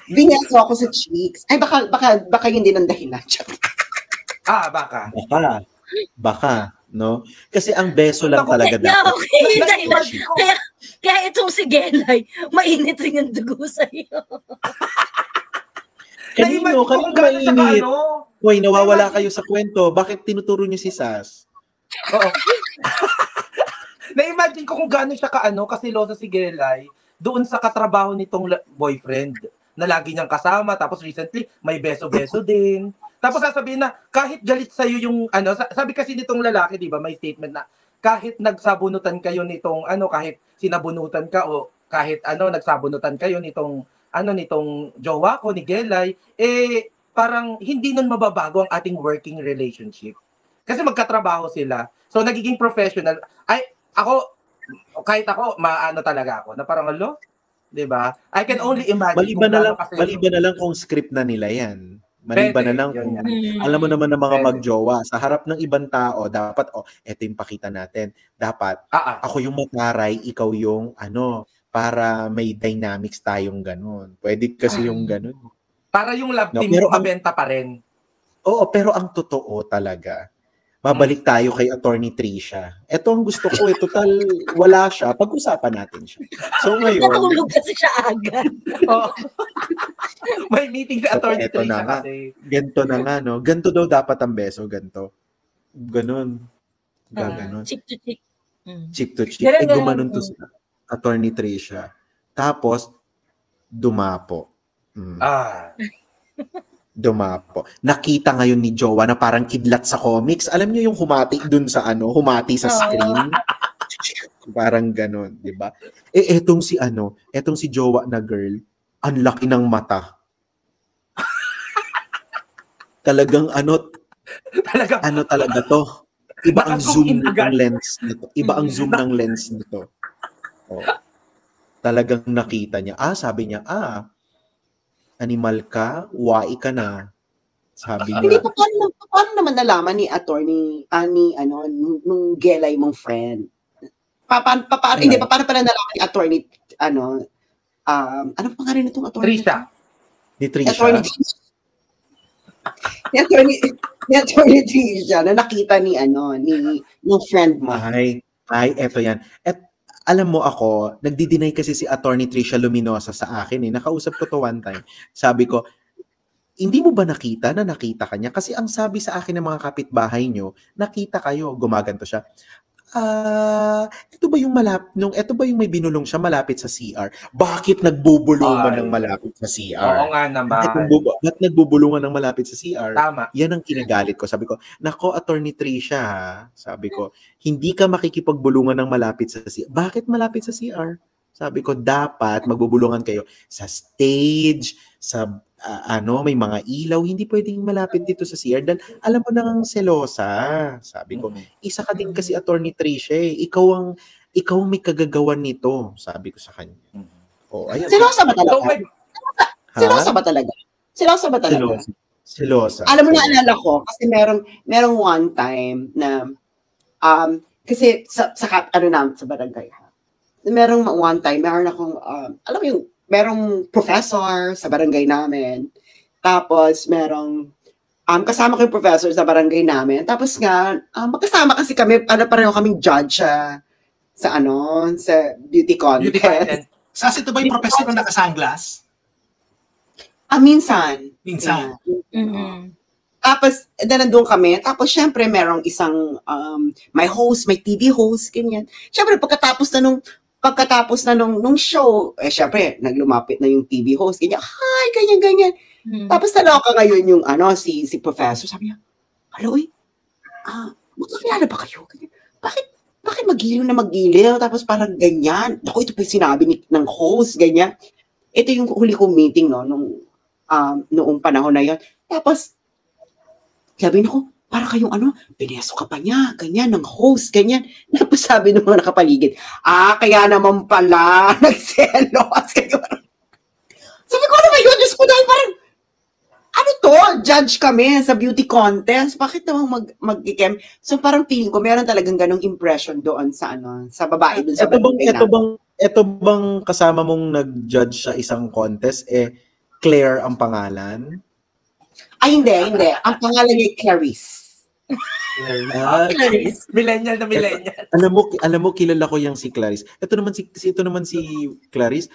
Binyaso ako sa cheeks. Ay, baka yun din ang dahilan. Baka. Baka, no? Kasi ang beso lang talaga dapat. Kaya itong si Gelay, mainit rin ang dugo sa'yo. Kanino mainit? Hoy, nawawala kayo sa kwento. Bakit tinuturo niyo si Sas? Oo. Na-imagine ko kung gaano siya kasilosa si Gelay doon sa katrabaho nitong boyfriend na lagi niyang kasama. Tapos recently, may beso-beso din. Tapos sasabihin na, kahit galit sa'yo yung, sabi kasi nitong lalaki, di ba, may statement na, kahit nagsabunutan kayo nitong, kahit sinabunutan ka o kahit nagsabunutan kayo nitong jowa ko, ni Gelay, parang hindi nun mababago ang ating working relationship. Kasi magkatrabaho sila. So, nagiging professional. Kahit ako, talaga ako, na parang, diba? I can only imagine. Maliban na lang kung script na nila yan. Maliban na lang kung, alam mo naman ng mga magjowa, sa harap ng ibang tao, dapat, eto yung pakita natin. Dapat, ako yung mataray, ikaw yung, para may dynamics tayong ganun. Pwede kasi yung ganun. Para yung love team mabenta pa rin. Oo, pero ang totoo talaga, babalik tayo kay Attorney Tricia. Ito ang gusto ko, total wala siya, pag-usapan natin siya. So ngayon, natulog kasi siya agad. May meeting si Attorney Tricia kasi. Ganto na nga, no? Ganto daw dapat ang beso, ganto. Ganon. Gaganon. Cheek to cheek. Cheek to cheek. Gumanon to sa Attorney Tricia. Tapos, dumapo. Dumapo. Nakita ngayon ni Jowa na parang kidlat sa comics. Alam niyo yung humati dun sa humati sa screen. Parang ganon, di ba? Etong si Jowa na girl, ang laki ng mata. Talagang talaga to. Iba ang zoom ng lens nito. Iba ang zoom ng lens nito. Talagang nakita niya. Sabi niya, animal ka, wai ka na. Sabi niya. Hindi, paano naman nalaman ni Attorney, nung Gelay mong friend? Paano pala nalaman ni Attorney, ano pangalan nitong Attorney? Tricia. Ni Tricia. Ni Attorney Tricia na nakita ni yung friend mo. Ay, eto yan. Alam mo ako, nagdi-deny kasi si Attorney Tricia Luminosa sa akin. Nakausap ko to one time. Sabi ko, hindi mo ba nakita na nakita ka niya? Kasi ang sabi sa akin ng mga kapitbahay nyo, nakita kayo. Gumaganto siya. Ito ba yung may binulong siya malapit sa CR? Bakit nagbubulungan ng malapit sa CR? Oo nga naman. Bakit nagbubulungan ng malapit sa CR? Tama. Yan ang kinagalit ko. Sabi ko, nako, Attorney Tricia, sabi ko, hindi ka makikipagbulungan ng malapit sa CR. Bakit malapit sa CR? Sabi ko, dapat magbubulungan kayo sa stage, sa may mga ilaw, hindi pwedeng malapit dito sa CR. Dahil alam mo nang selosa. Sabi ko, isa ka din kasi Attorney Tricia. Ikaw ang may kagagawan nito. Sabi ko sa kanya. Ayan. Selosa ba talaga? Selosa ba talaga? Selosa. Alam mo na, alala ko, kasi merong one time na, kasi sa barangay, merong one time, meron akong, alam mo yung, merong professor sa barangay namin. Tapos merong kasama ko yung professor sa barangay namin. Tapos nga magkasama kasi kami, pareho kaming judge sa beauty contest. Sas, ito ba yung professor na naka-sunglass? Minsan. Minsan. Yeah. Tapos nandun kami. Tapos syempre merong isang may host, may TV host, ganyan. Syempre pagkatapos na nung show, syempre, naglumapit na yung TV host. Ganyan, hi, ganyan. Tapos naloka ngayon yung, si professor. Sabi niya, hello, magkakilala ba kayo? Ganyan. Bakit magiliw? Tapos parang ganyan. Ako, ito pa yung sinabi ng host, ganyan. Ito yung huli kong meeting, no, noong panahon na yon. Tapos, sabi niya ko, para kayong pineso ka pa niya, ganyan, ng host, ganyan. Tapos sabi ng mga nakapaligid, kaya naman pala, nagselos. Sabi ko, ano ba yun? Diyos ko, dahil parang, ano judge kami sa beauty contest. Bakit naman mag-ikem? So parang feeling ko meron talagang ganong impression doon sa sa babae doon sa Ito bang kasama mong nag-judge sa isang contest Claire ang pangalan? Ay, hindi. Ang pangalan niya Clarice. Clarice. Millennial na millennial. Alam mo kilala ko yung si Clarice. Ito naman si Clarice.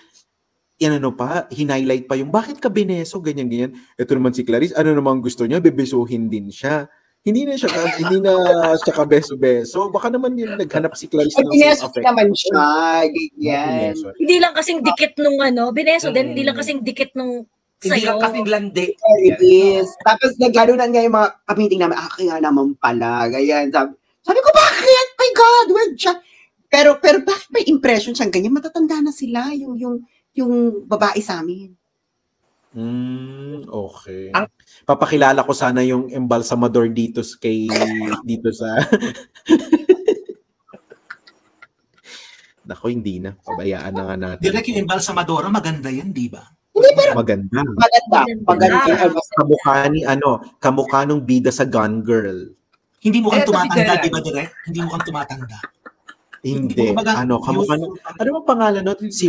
Yan hinighlight pa yung bakit ka bineso, ganyan. Ito naman si Clarice, ano naman gusto niya, bebesuhin din siya. Hindi na siya kabeso-beso. Baka naman yung naghanap si Clarice ng bineso naman siya, ganyan. Hindi lang kasing dikit nung bineso din, hindi lang kasing dikit nung sayo. Hindi lang kasing landi. Yes. Tapos nagganunan nga yung mga kamiting namin, kaya naman pala, ganyan. Sabi ko, bakit? My God, word siya. Pero bakit may impression siyang ganyan? Matatanda na sila, yung babae sa amin. Okay. Papakilala ko sana yung embalsamador dito sa Nako, hindi na. Pabayaan na nga natin. Direk yung embalsamadora, maganda yan, di ba? Hindi, pero maganda. Kamukha nung bida sa Gone Girl. Hindi mo kang tumatanda, di ba, Direk? Hindi mo kang tumatanda. Hindi. Kamukha nung, ano bang pangalan nun? Si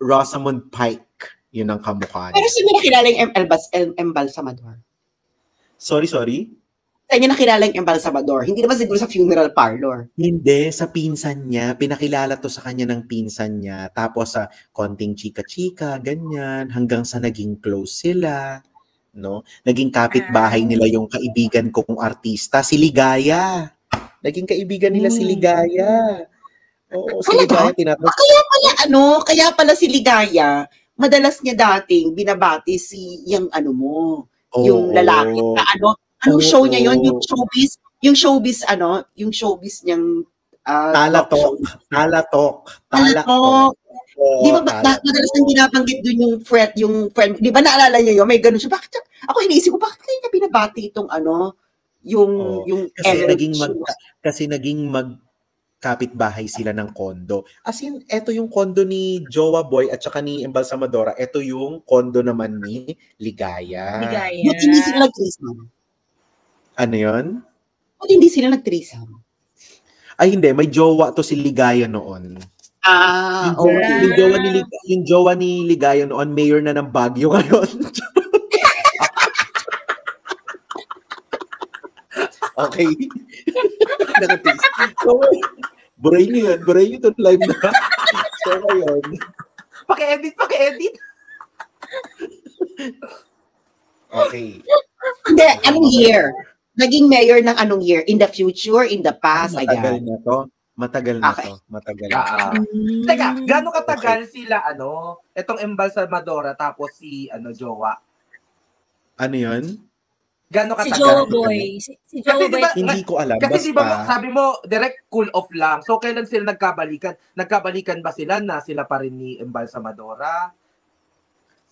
Rosamund Pike. Yun ang kamukha niya. Pero sino nakilala yung embalsamador? Sorry? Sa inyo nakilala yung embalsamador? Hindi naman siguro sa funeral parlor. Hindi, sa pinsan niya. Pinakilala to sa kanya ng pinsan niya. Tapos sa konting chika-chika, ganyan. Hanggang sa naging close sila. No? Naging kapitbahay nila yung kaibigan kong artista, si Ligaya. Naging kaibigan nila si Ligaya. Oo, si Ligaya tinatawag. Kaya pala si Ligaya, madalas niya dating binabati yung yung lalaki na anong show niya yon, yung showbiz niyang Talatok. Di ba madalas nang binabanggit dun yung friend, di ba naalala niyo yun, may ganun siya, bakit ako iniisip ko, bakit kaya niya binabati itong yung kasi naging kapitbahay sila ng kondo. As in, eto yung kondo ni Jowa Boy at saka ni Embalsamadora. Eto yung kondo naman ni Ligaya. Ba't hindi sila nag-threesome? Ano yun? Ba't hindi sila nag-threesome? Ay, hindi. May jowa to si Ligaya noon. Okay. Yung jowa ni Ligaya noon, mayor na ng Baguio ngayon. Okay. So, buray niyo itong live na. So, ngayon. Paki-edit. Okay. Hindi, anong year? Naging mayor ng anong year? In the future, in the past? Matagal na to. Teka, gaano katagal sila, itong embalsamadora tapos si, Jowa? Ano yun? Gano'ng katagal? Si Jowa Boy. Si Jowa Boy. Hindi ko alam. Kasi diba, sabi mo, direct cool off lang. So, kailan sila nagkabalikan? Nagkabalikan ba sila na sila pa rin ni Embalsamadora?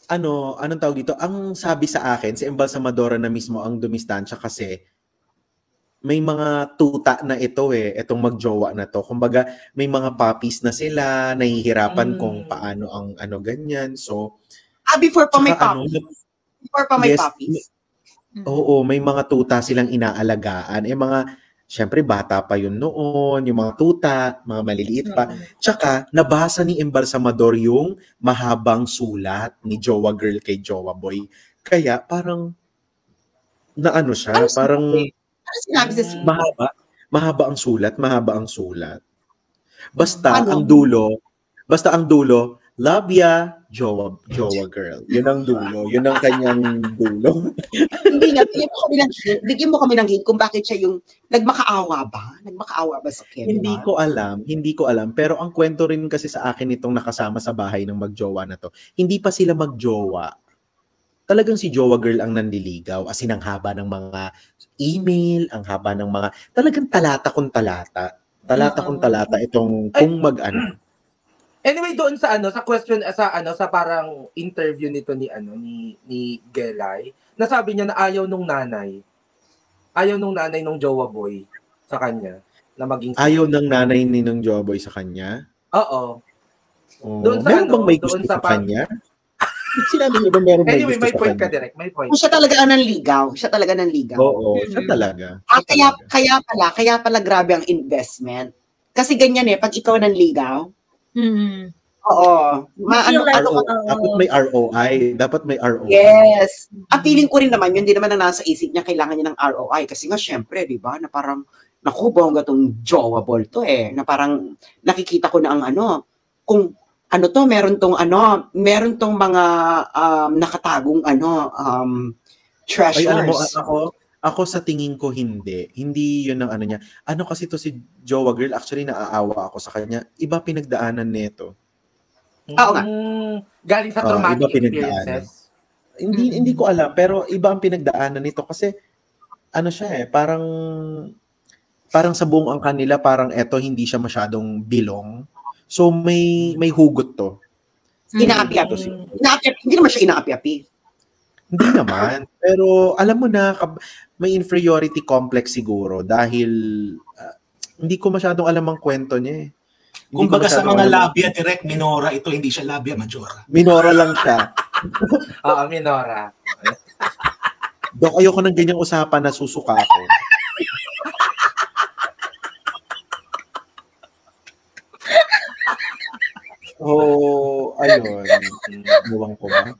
Anong tawag dito? Ang sabi sa akin, si Embalsamadora na mismo ang dumistansya kasi may mga tuta na ito itong magjowa na to. Kumbaga, may mga puppies na sila, nahihirapan kung paano ang ganyan. So, before pa may puppies? Before pa may puppies? Oo, may mga tuta silang inaalagaan. Syempre, bata pa yun noon, yung mga tuta, mga maliliit pa. Tsaka, nabasa ni Embalsamador yung mahabang sulat ni Jowa Girl kay Jowa Boy. Kaya, parang, siya, parang, sinabi sa sulat? Mahaba ang sulat. Basta ang dulo, love ya, Jowa Girl. Yun ang dulo. Yun ang kanyang dulo. Hindi nga, bigyan mo kami ng hint kung bakit siya yung nagmakaawa ba? Nagmakaawa ba sa Kevin? Hindi ko alam. Pero ang kwento rin kasi sa akin itong nakasama sa bahay ng magjowa na to, hindi pa sila magjowa. Talagang si Jowa Girl ang nanliligaw. As in, ang haba ng mga email, ang haba ng mga, talagang talata kung talata itong kung Anyway, doon sa sa question sa parang interview nito ni Gelay, nasabi niya na ayaw nung nanay nung Jowa Boy sa kanya na maging ayaw ng nanay ni nung Jowa Boy sa kanya. Oo. Doon sa bang may gusto sa kanya? Sinabi niyo ba meron may Anyway, gusto may sa point ka, kanya? Direk. May point. Siya talaga ang nanligaw. Siya talaga nanligaw. Oo, siya talaga. Kaya pala grabe ang investment. Kasi ganyan pag ikaw nanligaw, oo. Dapat may ROI. Dapat may ROI. Yes. Ang feeling ko rin naman, yun din naman ang nasa isip niya, kailangan niya ng ROI. Kasi nga, syempre, di ba, na parang, naku, bongga tong jowable to na parang nakikita ko na ang kung ano to, meron tong mga nakatagong treasures. Ay, alam mo, ako sa tingin ko hindi yun ang niya. Ano kasi to si Jowa Girl, actually naaawa ako sa kanya. Iba pinagdaanan nito. Oo nga. Galing sa traumatic experiences. Hindi ko alam, pero iba ang pinagdaanan nito kasi siya parang sa buong angkan nila, parang eto hindi siya masyadong bilong. So may hugot to. Inaapi-api. Hindi naman siya inaapi-api. Hindi naman. Pero alam mo na, may inferiority complex siguro dahil hindi ko masyadong alam ang kwento niya Kumbaga sa mga labia direct, minora ito, hindi siya labia majora. Minora lang siya. Oo, minora. Dok, ayoko ng ganyang usapan na susuka ako. Ayun. Buwang ko ba?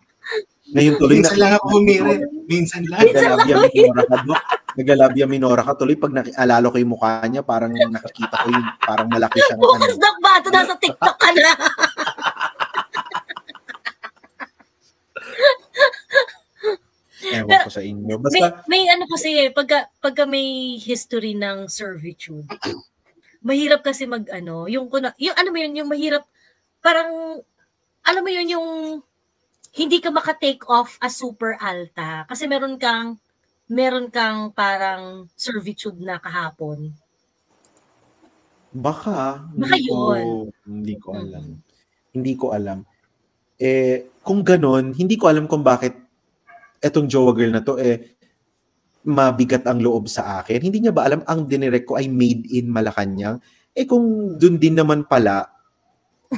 Ngayon tuloy minsan lang ako humirit. Minsan lang. Nagalabia minora ka tuloy pag alalo ko yung mukha niya, parang nakikita ko yung parang malaki siyang Focus Doc ba? Ito nasa TikTok ka na. Ewan ko sa inyo. Basta, may kasi pagka may history ng servitude, mahirap kasi yung mahirap, parang, alam mo yun, yung hindi ka maka-take off as super alta kasi meron kang parang servitude na kahapon. Baka yun. Hindi ko alam. Kung ganon, hindi ko alam kung bakit etong Jowa Girl na to mabigat ang loob sa akin. Hindi niya ba alam ang dinirect ko ay made in Malacanang? Kung dun din naman pala,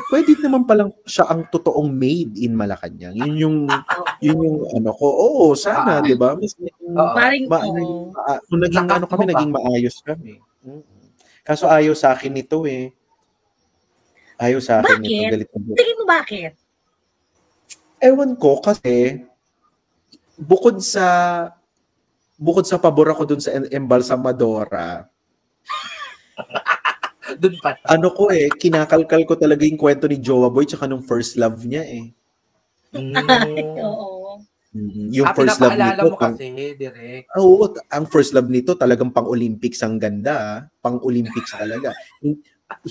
pwede naman palang siya ang totoong made in Malacanang. Yun yung ko. Oo, sana, 'di ba? Kung naging kami, naging maayos kami. Kaso ayaw sa akin nito Ayaw sa akin nito. Galit na galit. Tingin mo bakit? Ewan ko kasi bukod sa pabor ako dun sa Embalsamadora. Doon pa. Kinakalkal ko talaga yung kwento ni Jowa Boy tsaka nung first love niya Oo. Yung first love nito. Mo kasi, direct. Oo, ang first love nito talagang pang-Olympics ang ganda. Pang-Olympics talaga.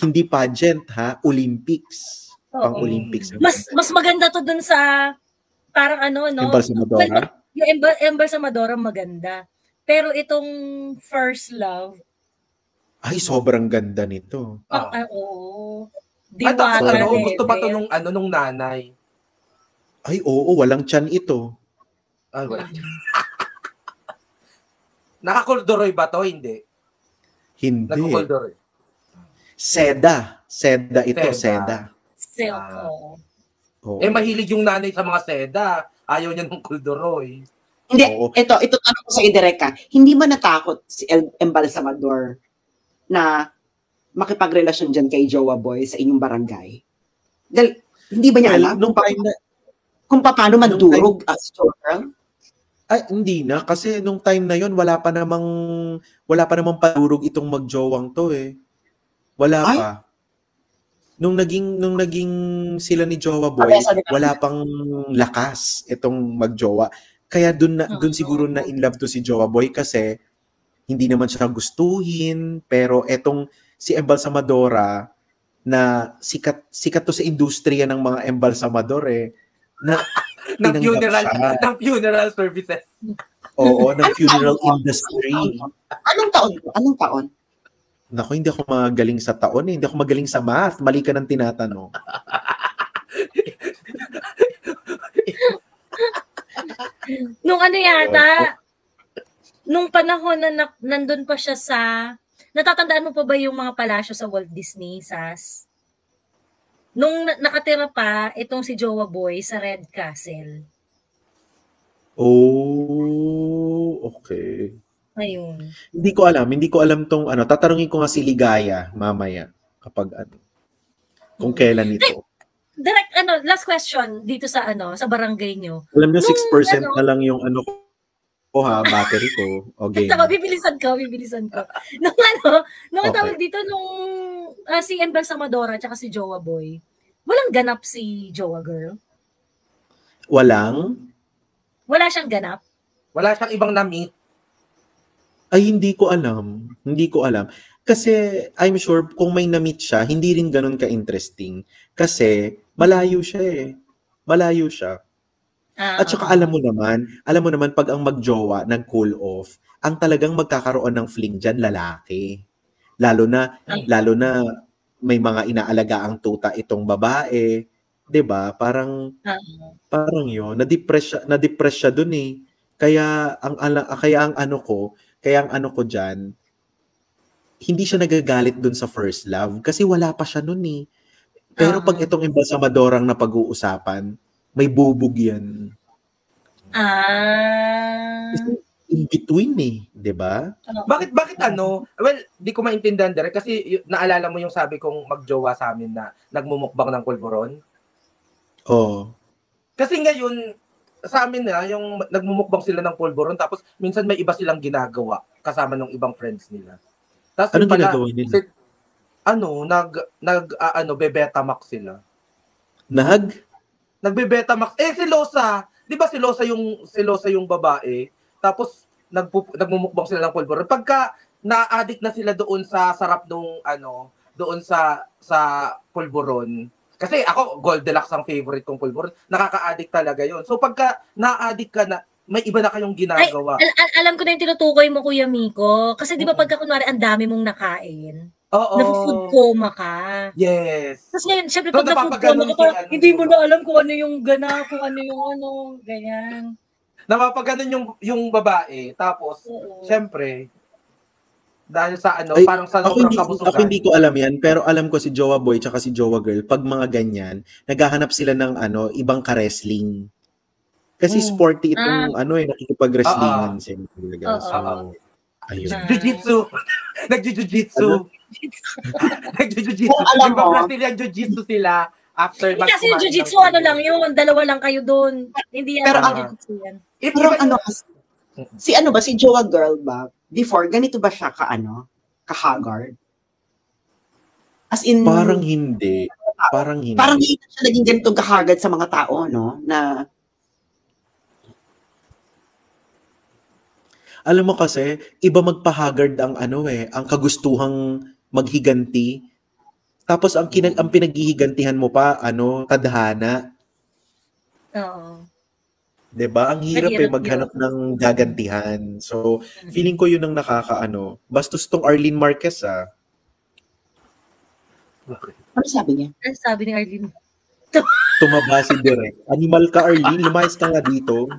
Hindi pageant Olympics. Pang-Olympics. Mas maganda to dun sa parang Embalsamadora? Yung Embalsamadora maganda. Pero itong first love, ay, sobrang ganda nito. Oo. Diwata. Gusto pa to nung nanay. Ay, oo, walang tiyan ito. Ay, wala. Nakakuldoroy ba to? Hindi. Hindi. Nakakuldoroy. Seda ito, seda. Mahilig yung nanay sa mga seda. Ayaw niya ng kuldoroy. Hindi, ito tanong ko sa Idereka. Hindi ba natakot si Embalsamador na makipagrelasyon dyan kay Jowa Boy sa inyong barangay? Dahil, hindi ba niya alam kung paano mandurog as Jowa? Ay, hindi na. Kasi nung time na yon wala pa namang padurog itong magjowang to Wala pa. Nung naging sila ni Jowa Boy, wala pang lakas itong magjowa. Kaya dun siguro na in love to si Jowa Boy kasi hindi naman siya gustuhin, pero etong si Embalsamadora na sikat to sa industriya ng mga embalsamador na ng funeral services. Oo, ng funeral industry. Anong taon? Naku, hindi ako magaling sa taon Hindi ako magaling sa math. Mali ka ng tinatanong. Nung yata, nung panahon na nandun pa siya natatandaan mo pa ba yung mga palasyo sa Walt Disney, Sas? Nung nakatira pa, itong si Jowa Boy sa Red Castle. Oh, okay. Ayun. Hindi ko alam tong ano, tatanungin ko nga si Ligaya mamaya kapag ano, kung kailan ito. Direct, last question dito sa sa barangay nyo. Alam nyo, 6% na lang yung ano ko battery ko. Okay. Bibilisan ko. Nung tawag dito, nung si Embel Samadora tsaka si Jowa Boy, walang ganap si Jowa Girl? Walang? Wala siyang ganap? Wala siyang ibang na-meet? Ay, hindi ko alam. Kasi I'm sure kung may na-meet siya, hindi rin ganun ka-interesting. Kasi malayo siya. At saka alam mo naman pag ang magjowa nag-cool off, ang talagang magkakaroon ng fling dyan, lalaki. Lalo na may mga inaalaga ang tuta itong babae. 'Di ba? Parang yun, na-depress siya dun eh. Kaya ang ano ko diyan, hindi siya nagagalit dun sa first love kasi wala pa siya nun eh. Pero pag itong embalsamadorang na pag-uusapan, may bubog yan. In between eh, 'di ba? Bakit well, di ko maintindihan direct kasi naalala mo yung sabi kong magjowa sa amin na nagmumukbang ng pulburon? Oo. Kasi ngayon sa amin na yung nagmumukbang sila ng pulburon tapos minsan may iba silang ginagawa kasama ng ibang friends nila. Tapos anong ginagawa nila? Bebetamax sila. Nagbebetamax. Si Losa, 'di ba si Losa yung babae? Tapos nagmumukbang sila ng pulburon. Pagka na-addict na sila doon sa sarap nung doon sa pulburon. Kasi ako Goldilocks ang favorite kong pulburon. Nakaka-addict talaga 'yon. So pagka na-addict ka na, may iba na kayong ginagawa. Alam ko na yung tinutukoy mo, Kuya Miko. Kasi di ba pagka kunwari ang dami mong nakain, na-food coma ka. Yes. Tapos ngayon, syempre pag na-food coma ka, parang hindi mo na alam kung ano yung gana, kung ano yung ganyan. Napapaganon yung babae, tapos, syempre, dahil sa parang sa sobrang kabusugan. Ako hindi ko alam yan, pero alam ko si Jowa Boy tsaka si Jowa Girl, pag mga ganyan, naghahanap sila ng ibang ka-wrestling. Kasi sporty itong nakikipag-wrestlingan sila talaga. So, ayun. Jiu-jitsu. Nag-jiu-jitsu. Nag-jiu-jitsu. Nag-Brazilian jiu-jitsu sila after kasi yung jiu-jitsu lang yun, dalawa lang kayo doon. Hindi yan jiu-jitsu yan. Pero si Jowa Girl ba, before, ganito ba siya ka-haggard? As in, parang hindi. Parang hindi siya naging ganitong ka-haggard sa mga tao, no? Na, alam mo kasi, iba magpa-haggard ang ang kagustuhang maghiganti. Tapos ang pinaghihigantihan mo pa, tadhana. Oo. 'Di ba? Ang hirap maghanap ng gagantihan. So, feeling ko 'yun ang bastos tong Arlene Marquez Ano sabi niya? Ano sabi ni Arlene? Tumaba si Direk. Animal ka, Arlene. Lumayas ka nga dito.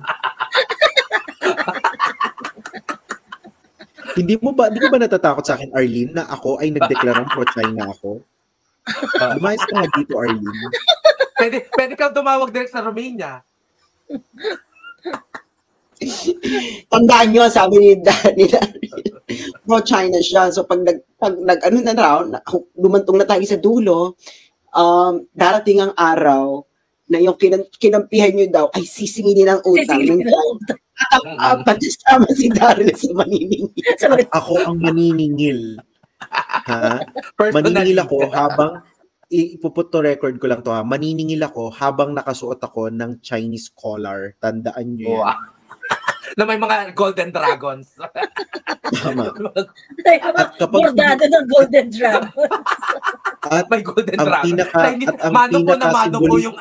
Hindi ko ba natatakot sa akin, Arlene, na ako ay nagdeklarang pro-China ako? Lumayas ka nga dito, Arlene. Pwede kang tumawag direct sa Romania. Tandaan nyo, sabi ni pro-China siya. So pag lumantong na tayo sa dulo, darating ang araw na yung kinampihan nyo daw ay sisinginin ng utang. Patisama si Daryl sa maniningil. Ako ang maniningil. Maniningil ako habang ipuput to record ko lang to maniningil ako habang nakasuot ako ng Chinese collar. Tandaan nyo yan. Na may mga golden dragons. Tama. At kapag bordado ng golden dragons. At may golden dragons. Mano po yung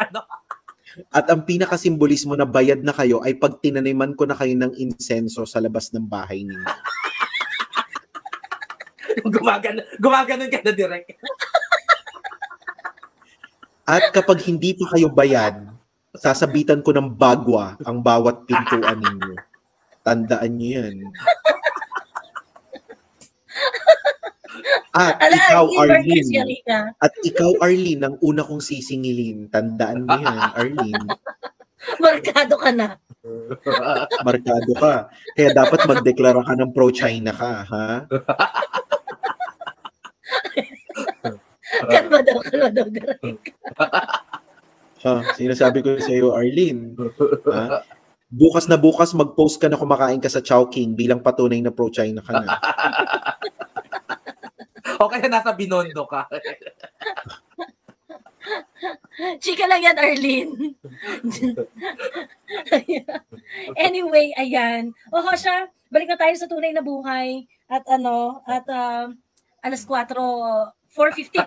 At ang pinakasimbolismo na bayad na kayo ay pag tinaniman ko na kayo ng insenso sa labas ng bahay ninyo. Gumaganon ka na direct. At kapag hindi pa kayo bayad, sasabitan ko ng bagwa ang bawat pintuan ninyo. Tandaan nyo yan. At Ala, ikaw, Marquez, Arlene. yari ka. At ikaw, Arlene, ang una kong sisingilin. Tandaan mo yan, Arlene. Markado ka na. Markado ka. Kaya dapat magdeklara ka ng pro-China ka, ha? Kalma daw, direct. Ha? Sinasabi ko sa iyo, Arlene. Ha? Bukas na bukas, mag-post ka na kumakain ka sa Chowking bilang patunay na pro-China ka na. O kaya nasa Binondo ka. Chika lang yan, Arlene. Anyway, ayan. Siya, balik na tayo sa tunay na buhay. At alas 4:50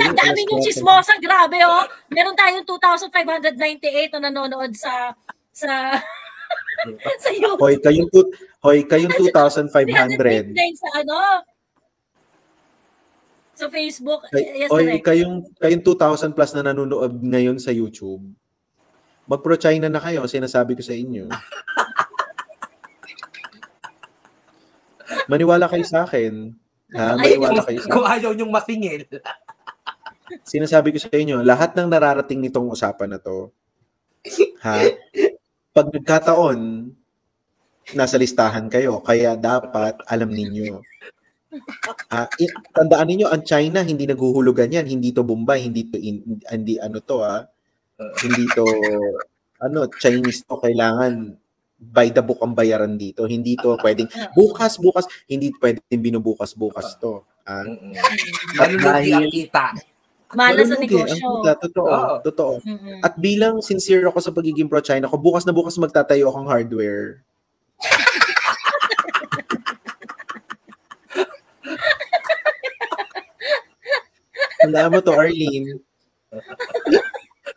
ang dami yung chismosa. Grabe, Meron tayong 2,598 na nanonood sa YouTube. Hoy, kayong 2,500. Sa sa Facebook. Yes, Hoy, kayong 2,000 plus na nanonood ngayon sa YouTube. Mag-pro-China na kayo, sinasabi ko sa inyo. Maniwala kayo sa akin. Ha? Maniwala kayo sa akin. Kung ayaw niyong masingil. Sinasabi ko sa inyo, lahat ng nararating nitong usapan na to, ha? Pag nagkataon, nasa listahan kayo, kaya dapat alam ninyo. Tandaan niyo ang China hindi naghuhulugan yan, hindi to Bombay, hindi to Chinese to, kailangan by the book ang bayaran dito, hindi to pwedeng bukas, hindi pwedeng binubukas to. Malulugi ang kita. Malas sa negosyo. Totoo. At bilang sincere ako sa pagiging pro-China ko, bukas na bukas magtatayo akong hardware. Tandaan mo to, Arlene.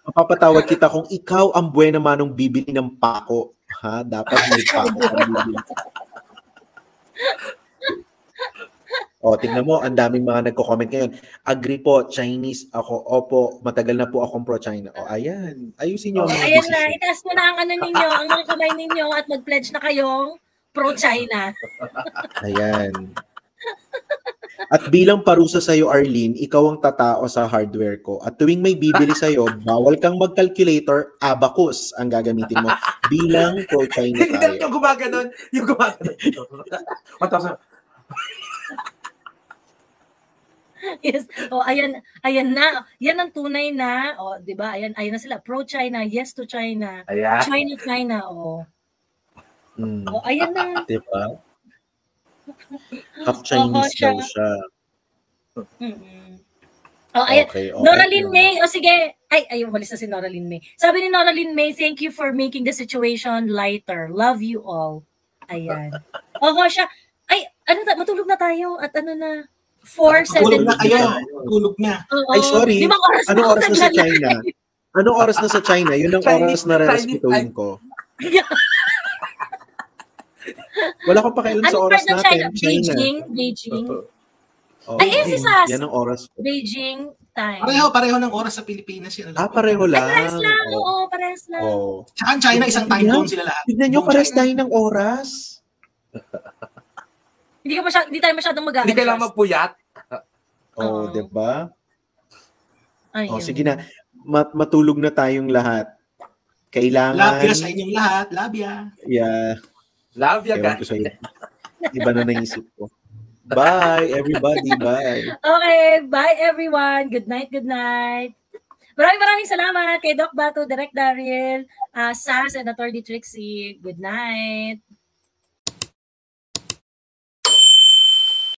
Mapapatawad kita kung ikaw ang buena manong bibili ng pako. Ha? Dapat may pako ang bibili. Tingnan mo, ang daming mga nagko-comment ngayon. Agree po, Chinese ako. Opo, matagal na po akong pro-China. Ayan. Ayusin nyo ang mga ayan decision. na, itaas mo na ang ninyo, ang mga kamay ninyo at mag-pledge na kayong pro-China. Ayan. At bilang parusa sa'yo, Arlene, ikaw ang tatao sa hardware ko. At tuwing may bibili sa'yo, bawal kang mag-calculator, abacus ang gagamitin mo. Bilang pro-China tayo. Hindi, yung gumaganon. 1,000. Yes. Ayan na. Yan ang tunay na, 'di ba? Ayan na sila, pro-China, yes to China. Ayan. China, ayan na. Diba? Half Chinese daw siya. Ayan. Okay. Noraline May, sige. Walis na si Noraline May. Sabi ni Noraline May, thank you for making the situation lighter. Love you all. Ayan. Siya. Matulog na tayo at na. 4:70. Tulog na kayo. Tulog na. Ay, sorry. Anong oras na sa China? Anong oras na sa China? Yun ang oras na respetuhin ko. Wala akong pakialam sa oras natin. Beijing. Okay. Si Sas. Yan ang oras. Beijing time. Pareho ng oras sa Pilipinas. Yun, pareho lang. Parehas lang. Parehas lang. Tsaka China, isang time zone sila lahat. Tignan nyo, parehas tayo ng oras. Hindi tayo masyadong mag-a-adjust. Hindi kailangan magpuyat. Diba? Sige na. Matulog na tayong lahat. Kailangan... Labia sa inyong lahat. Labia. Yeah. Labia, guys. Iba na naisip ko. Bye, everybody. Bye. Okay. Bye, everyone. Good night. Maraming salamat kay Doc Bato, Direct Daryl, Sas, and Attorney Trixie. Good night.